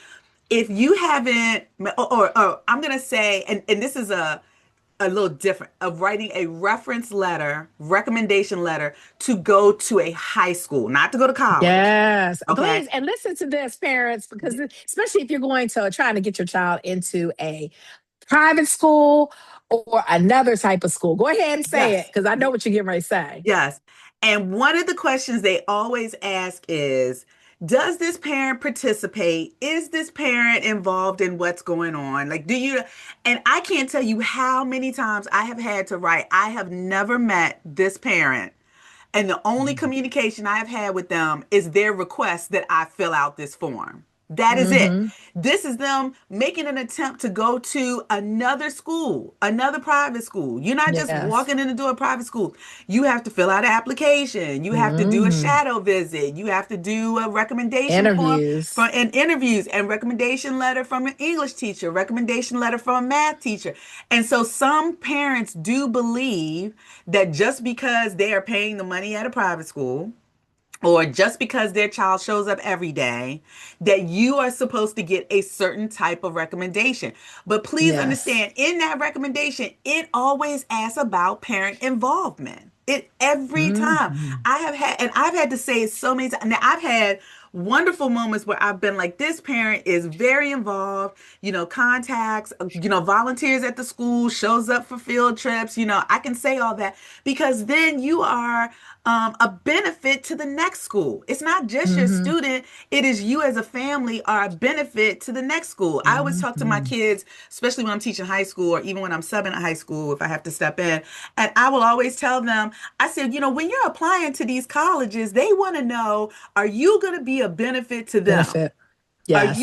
If you haven't, or I'm gonna say, and this is a little different of writing a reference letter, recommendation letter to go to a high school, not to go to college. Yes, Okay. please. And listen to this, parents, because especially if you're going to trying to get your child into a private school or another type of school, go ahead and say it Yes. because I know what you're getting ready to say. Yes. And one of the questions they always ask is, does this parent participate? Is this parent involved in what's going on? Like, do you? And I can't tell you how many times I have had to write, I have never met this parent. And the only communication I have had with them is their request that I fill out this form. That is it. Mm-hmm. This is them making an attempt to go to another school, another private school. You're not just Yes. walking in the door of private school. You have to fill out an application. You have to do a Hmm. shadow visit. You have to do a recommendation form for Interviews. and interviews and recommendation letter from an English teacher, recommendation letter from a math teacher. And so some parents do believe that just because they are paying the money at a private school, or just because their child shows up every day, that you are supposed to get a certain type of recommendation. But please Yes. understand, in that recommendation, it always asks about parent involvement. It every time. Hmm. I've had to say it so many times. Now I've had wonderful moments where I've been like, this parent is very involved, contacts, volunteers at the school, shows up for field trips. I can say all that because then you are a benefit to the next school. It's not just your Hmm. student, it is you as a family are a benefit to the next school. I always talk to my Hmm. kids, especially when I'm teaching high school or even when I'm subbing at high school, if I have to step in. And I will always tell them, I said, when you're applying to these colleges, they want to know, are you going to be a benefit to them? Benefit. Yes.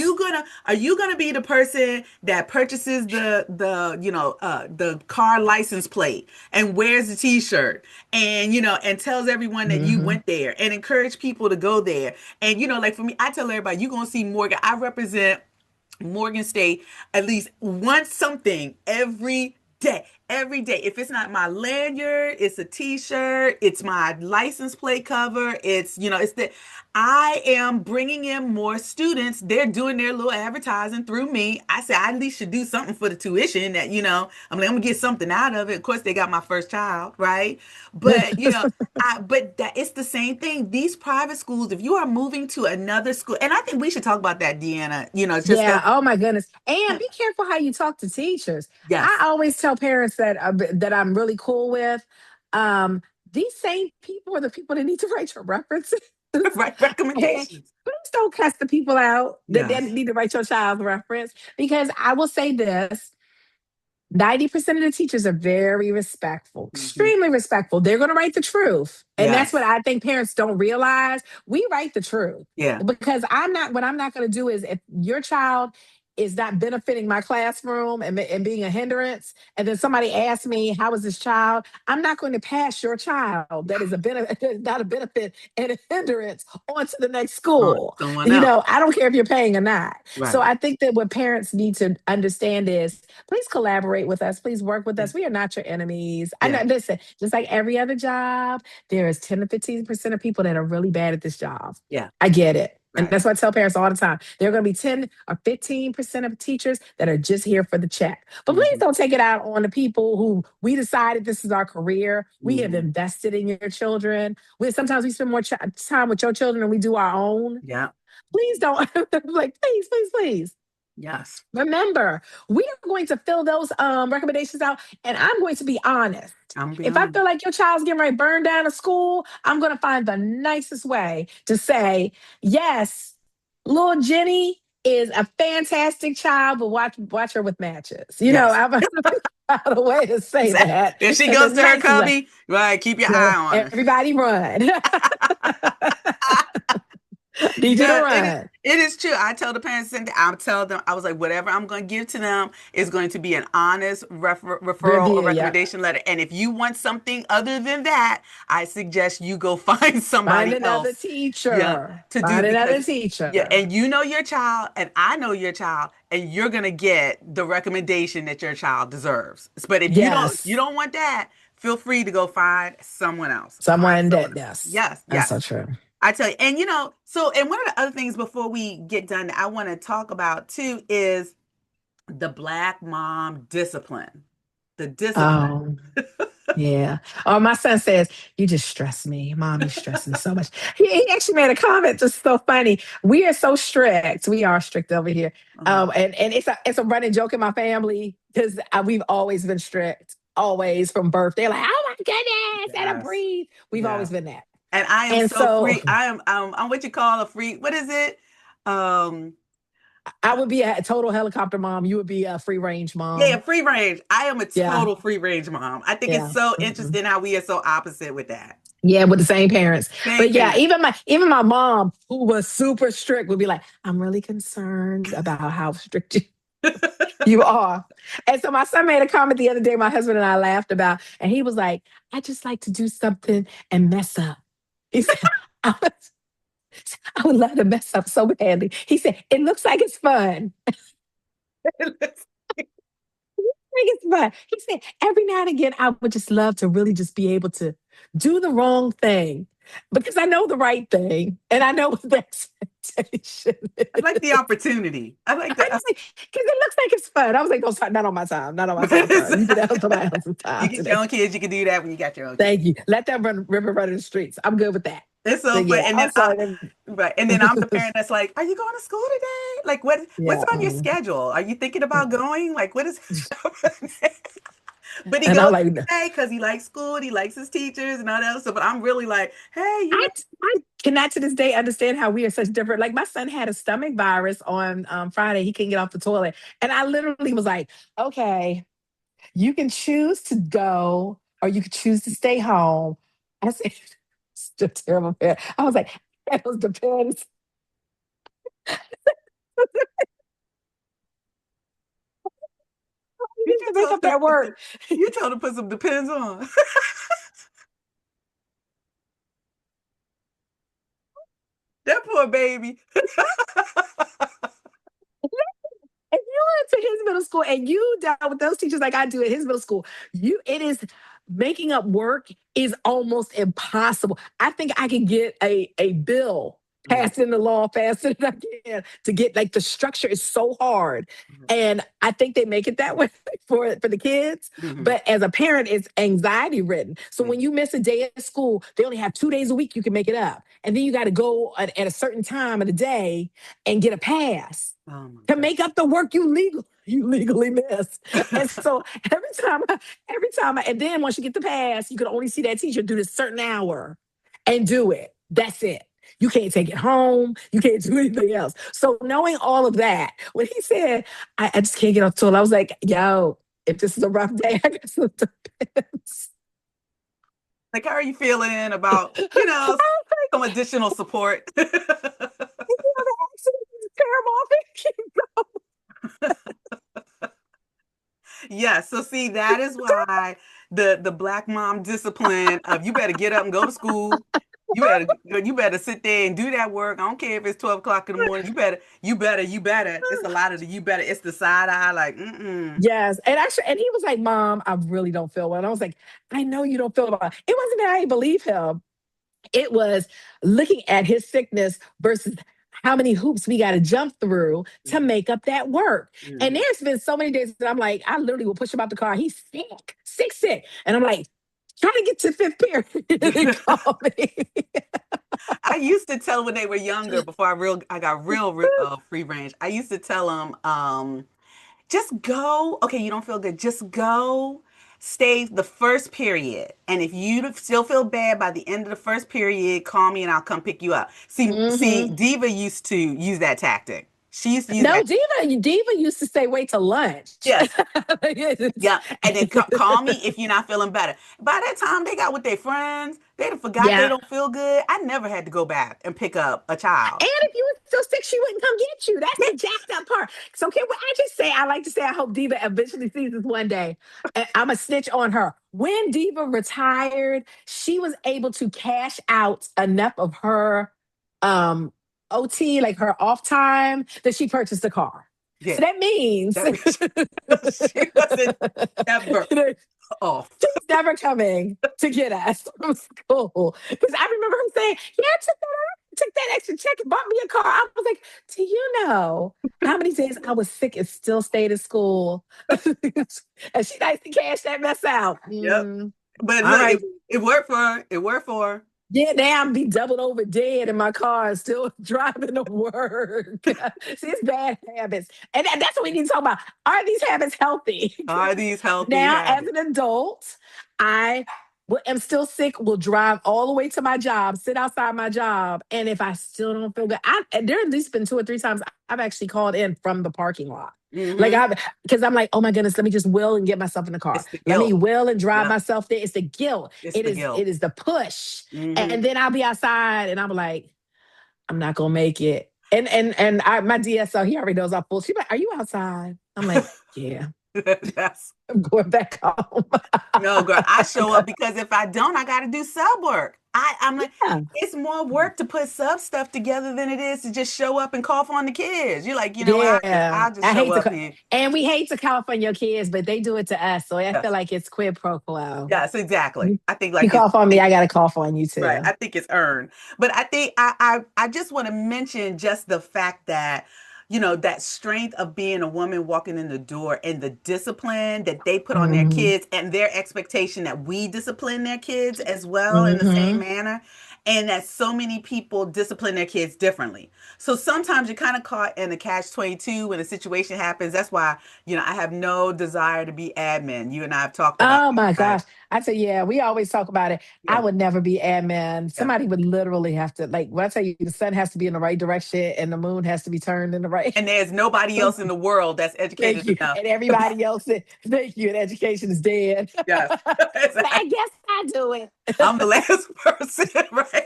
Are you gonna be the person that purchases the car license plate and wears the t-shirt and and tells everyone that you Hmm. went there and encourage people to go there? And like for me, I tell everybody, you're gonna see Morgan. I represent Morgan State at least once something every day. Every day. If it's not my lanyard, it's a t-shirt, it's my license plate cover, it's the I am bringing in more students. They're doing their little advertising through me. I said I at least should do something for the tuition that, I'm like, I'm gonna get something out of it. Of course, they got my first child, right? But but that it's the same thing. These private schools, if you are moving to another school, and I think we should talk about that, Deanna. Just Yeah. because Oh my goodness. And be careful how you talk to teachers. I yes, always tell parents that I'm really cool with. Um, these same people are the people that need to write your references. right, And recommendations. please don't cuss the people out that Yes. need to write your child's reference. Because I will say this: 90% of the teachers are very respectful, Hmm. extremely respectful. They're going to write the truth. And that's what Yes. I think parents don't realize. We write the truth Yeah. because what I'm not going to do is if your child is not benefiting my classroom and being a hindrance, and then somebody asks me, how is this child? I'm not going to pass your child that is a benefit, not a benefit and a hindrance onto the next Or school. someone else. I don't care if you're paying or not. So Right. I think that what parents need to understand is please collaborate with us. Please work with Yeah. us. We are not your enemies. I know, Yeah. listen, just like every other job, there is 10 to 15% of people that are really bad at this job. Yeah. I get it. And Right. that's what I tell parents all the time. There are going to be 10 or 15% of teachers that are just here for the check. But please Hmm. don't take it out on the people who we decided this is our career. We have Hmm. invested in your children. Sometimes we spend more time with your children than we do our own. Yeah. Please don't, like, please, please, please. Yes. Remember, we are going to fill those recommendations out, and I'm going to be honest. I'm If I beyond. feel like your child's getting ready to burn down a school, I'm going to find the nicest way to say, yes, little Jenny is a fantastic child, but watch her with matches. Yes. I'm going to find a way to say that If she in the goes to her nicest way. cubby, right, keep your eye on her. Everybody run. Need you to Yeah, run. it is true. I tell the parents, and I tell them, I was like, whatever I'm going to give to them is going to be an honest referral or Review, yep. recommendation letter. And if you want something other than that, I suggest you go find Find somebody another else, yeah, teacher. to do Find another because yeah, teacher. and you know your child, and I know your child, and you're gonna get the recommendation that your child deserves. But if you Yes. don't want that, feel free to go find someone else. Find Someone someone that, else. yes. Yes, That's yes. so true. I tell you, and so and one of the other things before we get done that I want to talk about too is the black mom discipline. The discipline. Oh, yeah. Oh, my son says, you just stress me. Mom, you stress me so much. He actually made a comment just so funny. We are so strict. We are strict over here. Uh-huh. And it's a running joke in my family because we've always been strict. Always from birth. They're like, oh my goodness, let him Yes. breathe. We've always Yes. been that. And I am And so so free. I'm what you call a free. What is it? Um, I would be a total helicopter mom. You would be a free range yeah, mom. free range. I am a Yeah. total free range mom. I think it's Yeah. so Mm-mm. interesting how we are so opposite with that. Yeah, with the same parents. Same But yeah, parents. even my mom, who was super strict, would be like, I'm really concerned about how strict you are. And so my son made a comment the other day, my husband and I laughed about, and he was like, I just like to do something and mess up. He said, I would, I would love to mess up so badly. He said, it looks like it's fun. It's fun. He said, every now and again, I would just love to really just be able to do the wrong thing because I know the right thing and I know what the expectation I like the is. opportunity. I like I the. just like, because it looks like it's fun. I was like, don't start, not on my time, not on my time, sir. You can have somebody else's You time get your today. own kids, you can do that when you got your own kids. Thank you. Let that river run in the streets. I'm good with that. It's so But fun. yeah, And I'm then sorry. right. And then I'm the parent that's like, are you going to school today? Like what's Yeah. on your schedule? Are you thinking about going? Like what is But he And I'm goes like, today because he likes school, he likes his teachers and all that other stuff. But I'm really like, hey, I cannot to this day understand how we are such different. Like my son had a stomach virus on Friday. He couldn't get off the toilet. And I literally was like, okay, you can choose to go or you can choose to stay home. I said, it's a terrible parent. I was like, it was depends. You you need to just make told up that word. you told him to put some depends on. That poor baby. If you went to his middle school and you dealt with those teachers like I do at his middle school, it is making up work is almost impossible. I think I can get a bill Mhm. passed into law faster than I can to get like the structure is so hard. And I think they make it that way for the kids. Mhm. But as a parent, it's anxiety ridden. So Yeah. when you miss a day at school, they only have 2 days a week you can make it up. And then you got to go at a certain time of the day and get a pass Oh my to God. make up the work you legally missed. And so and then once you get the pass, you can only see that teacher do this certain hour and do it. That's it. You can't take it home. You can't do anything else. So knowing all of that, when he said, I just can't get off tool, I was like, yo, if this is a rough day, I guess it depends. Like, how are you feeling about, some additional support? Yeah, so see, that is why the black mom discipline of you better get up and go to school. You better sit there and do that work. I don't care if it's 12 o'clock in the morning. You better. It's a lot of the you better. It's the side eye, like, mm-mm. Yes. And actually, and he was like, Mom, I really don't feel well. And I was like, I know you don't feel well. It wasn't that I didn't believe him. It was looking at his sickness versus how many hoops we got to jump through to make up that work. And Mm-hmm. there's been so many days that I'm like, I literally will push him out the car. He's sick. And I'm like, trying to get to fifth period and call me. I used to tell when they were younger, before I got real free range. I used to tell them, just go. Okay, you don't feel good. Just go. Stay the first period, and if you still feel bad by the end of the first period, call me and I'll come pick you up. See, Hmm. Diva used to use that tactic. She used to use No, that. Diva used to say wait till lunch. Yes, yeah, and then call me if you're not feeling better. By that time, they got with their friends. They'd have forgot they Yeah. don't feel good. I never had to go back and pick up a child. And if you were so sick, she wouldn't come get you. That's the jacked up part. So can I just say, I like to say, I hope Diva eventually sees this one day. I'm a snitch on her. When Diva retired, she was able to cash out enough of her um, OT, like her off time, that she purchased a car. So Yeah, that means that she wasn't ever off. she's never coming to get us from school. Because I remember her saying, yeah, took that extra check and bought me a car. I was like, do you know how many days I was sick and still stayed at school? And she nicely cashed that mess out. Yep. But All look, right. it worked for her. It worked for her. Yeah, now I'm be doubled over dead in my car, still driving to work. See, it's bad habits. And that's what we need to talk about. Are these habits healthy? Are these healthy Now, as habits? an adult, I am still sick, will drive all the way to my job, sit outside my job. And if I still don't feel good, there at least been 2 or 3 times I've actually called in from the parking lot. Like Hmm. because I'm like, oh my goodness, let me just will and get myself in the car. It's the Let me guilt. will and drive Yep. myself there. It's the guilt. It's It the is guilt. it is the push. Hmm. And then I'll be outside and I'm like, I'm not gonna make it. My DSO, he already knows I'm full. She's like, are you outside? I'm like, yeah, That's I'm going back home. no, girl. I show up because if I don't, I got to do sub work. I'm like, Yeah. it's more work to put sub stuff together than it is to just show up and cough on the kids. You're like, Yeah, I'll just I show hate up here. and we hate to call on your kids, but they do it to us. So I feel Yes, like it's quid pro quo. yes, exactly. You, I think you like cough on me, I got to cough on you right. too. I think it's earned. But I think I just want to mention just the fact that, that strength of being a woman walking in the door and the discipline that they put on their Hmm. kids and their expectation that we discipline their kids as well in the same Hmm. manner. And that so many people discipline their kids differently. So sometimes you're kind of caught in a catch 22 when a situation happens. That's why, I have no desire to be admin. You and I have talked about Oh my that, right? gosh. I say, yeah, we always talk about it. I Yeah. would never be admin. Yeah. Somebody would literally have to, like, when I tell you the sun has to be in the right direction and the moon has to be turned in the right. And there's nobody else in the world that's Thank educated you. enough And to be. everybody else, thank you. And education is dead. Yes. But I Exactly. guess I do it. I'm the last person, right?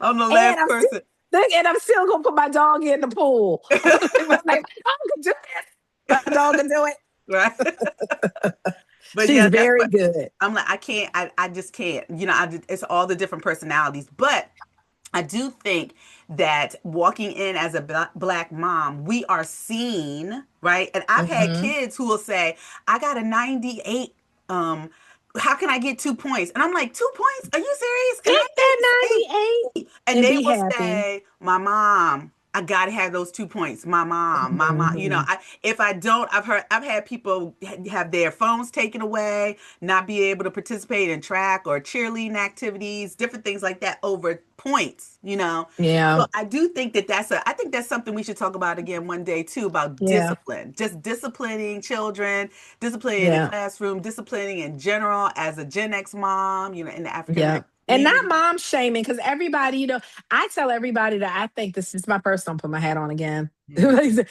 I'm the And last I'm still person. I'm still gonna put my dog in the pool. Like, my dog can do this. My dog can do it. Right. But She's yeah, that's very what good. I'm like. I can't. I just can't. It's all the different personalities. But I do think that walking in as a black mom, we are seen, right? And I've had Hmm. kids who will say, I got a 98. How can I get 2 points? And I'm like, 2 points? Are you serious? A Take that 98? 98 And and they be will happy. say, my mom, I gotta have those 2 points. My mom, Hmm. if I don't, I've had people have their phones taken away, not be able to participate in track or cheerleading activities, different things like that over points. Yeah. So I do think I think that's something we should talk about again one day too, about Yeah. discipline, just disciplining children, disciplining in the Yeah. classroom, disciplining in general as a Gen X mom, in the African Yeah. American And not community. mom shaming, because everybody, I tell everybody that I think this is my personal, put my hat on again. Mhm.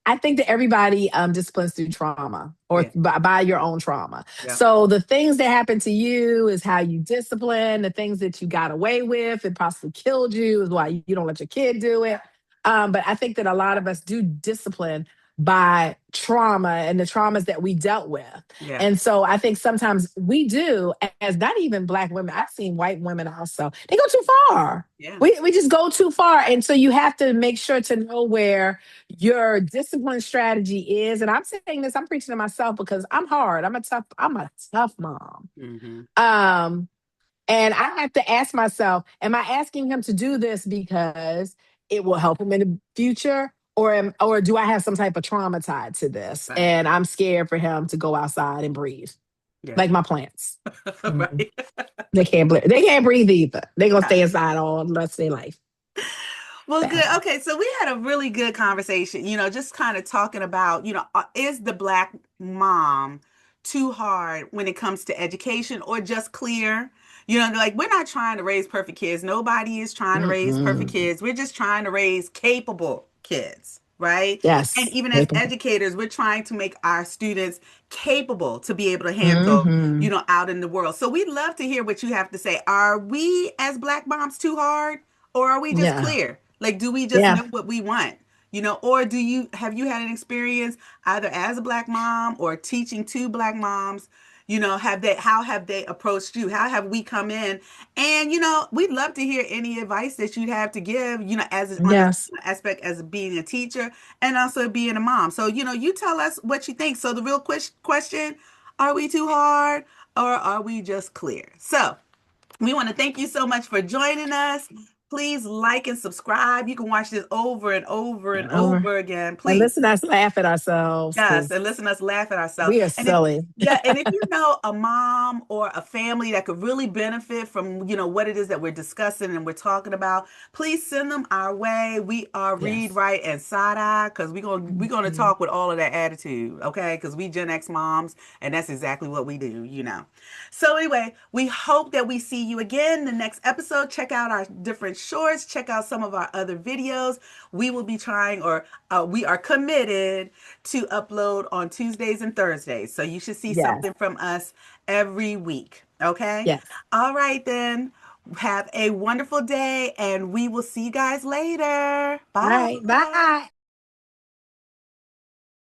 I think that everybody disciplines through trauma or Yeah, by your own trauma. yeah, So the things that happen to you is how you discipline, the things that you got away with and possibly killed you is why you don't let your kid do it. But I think that a lot of us do discipline by trauma and the traumas that we dealt with. yeah, And so I think sometimes we do, as not even black women, I've seen white women also, they go too far. yeah. We just go too far. And so you have to make sure to know where your discipline strategy is. And I'm saying this, I'm preaching to myself because I'm hard. I'm a tough mom. Hmm. Um, and I have to ask myself, am I asking him to do this because it will help him in the future? Or do I have some type of trauma tied to this? Right. And I'm scared for him to go outside and breathe, Yeah. like my plants. Mhm. Right. They can't breathe. They can't breathe either. They're gonna Yeah. stay inside all the rest of their life. Well, good. Sadly. Okay, so we had a really good conversation, just kind of talking about, is the Black mom too hard when it comes to education or just clear? Like we're not trying to raise perfect kids. Nobody is trying to raise perfect Mm-mm. kids. We're just trying to raise capable kids, right? And Yes, even as capable. educators, we're trying to make our students capable to be able to handle, Hmm. out in the world. So we'd love to hear what you have to say. Are we as Black moms too hard? Or are we just Yeah, clear? Like, do we just yeah, know what we want? Or have you had an experience either as a Black mom or teaching two Black moms? How have they approached you? How have we come in? And we'd love to hear any advice that you'd have to give, as on this yes, aspect as being a teacher and also being a mom. So, you tell us what you think. So the real question, are we too hard or are we just clear? So we want to thank you so much for joining us. Please like and subscribe. You can watch this over and over and and over. over again. And Please. listen, us laugh at ourselves Yes, because and listen to us laugh at ourselves. we are And if silly. yeah, and if you know a mom or a family that could really benefit from, what it is that we're discussing and we're talking about, please send them our way. We are read, Yes. write, and side eye because we're gonna Mhm. talk with all of that attitude, okay? Because we Gen X moms, and that's exactly what we do. So anyway, we hope that we see you again the next episode. Check out our different shorts. Check out some of our other videos. We will be trying, or we are committed to upload on Tuesdays and Thursdays. So you should see Yes. something from us every week. Okay? Yes. All right, then. Have a wonderful day, and we will see you guys later. All right. Bye. Bye.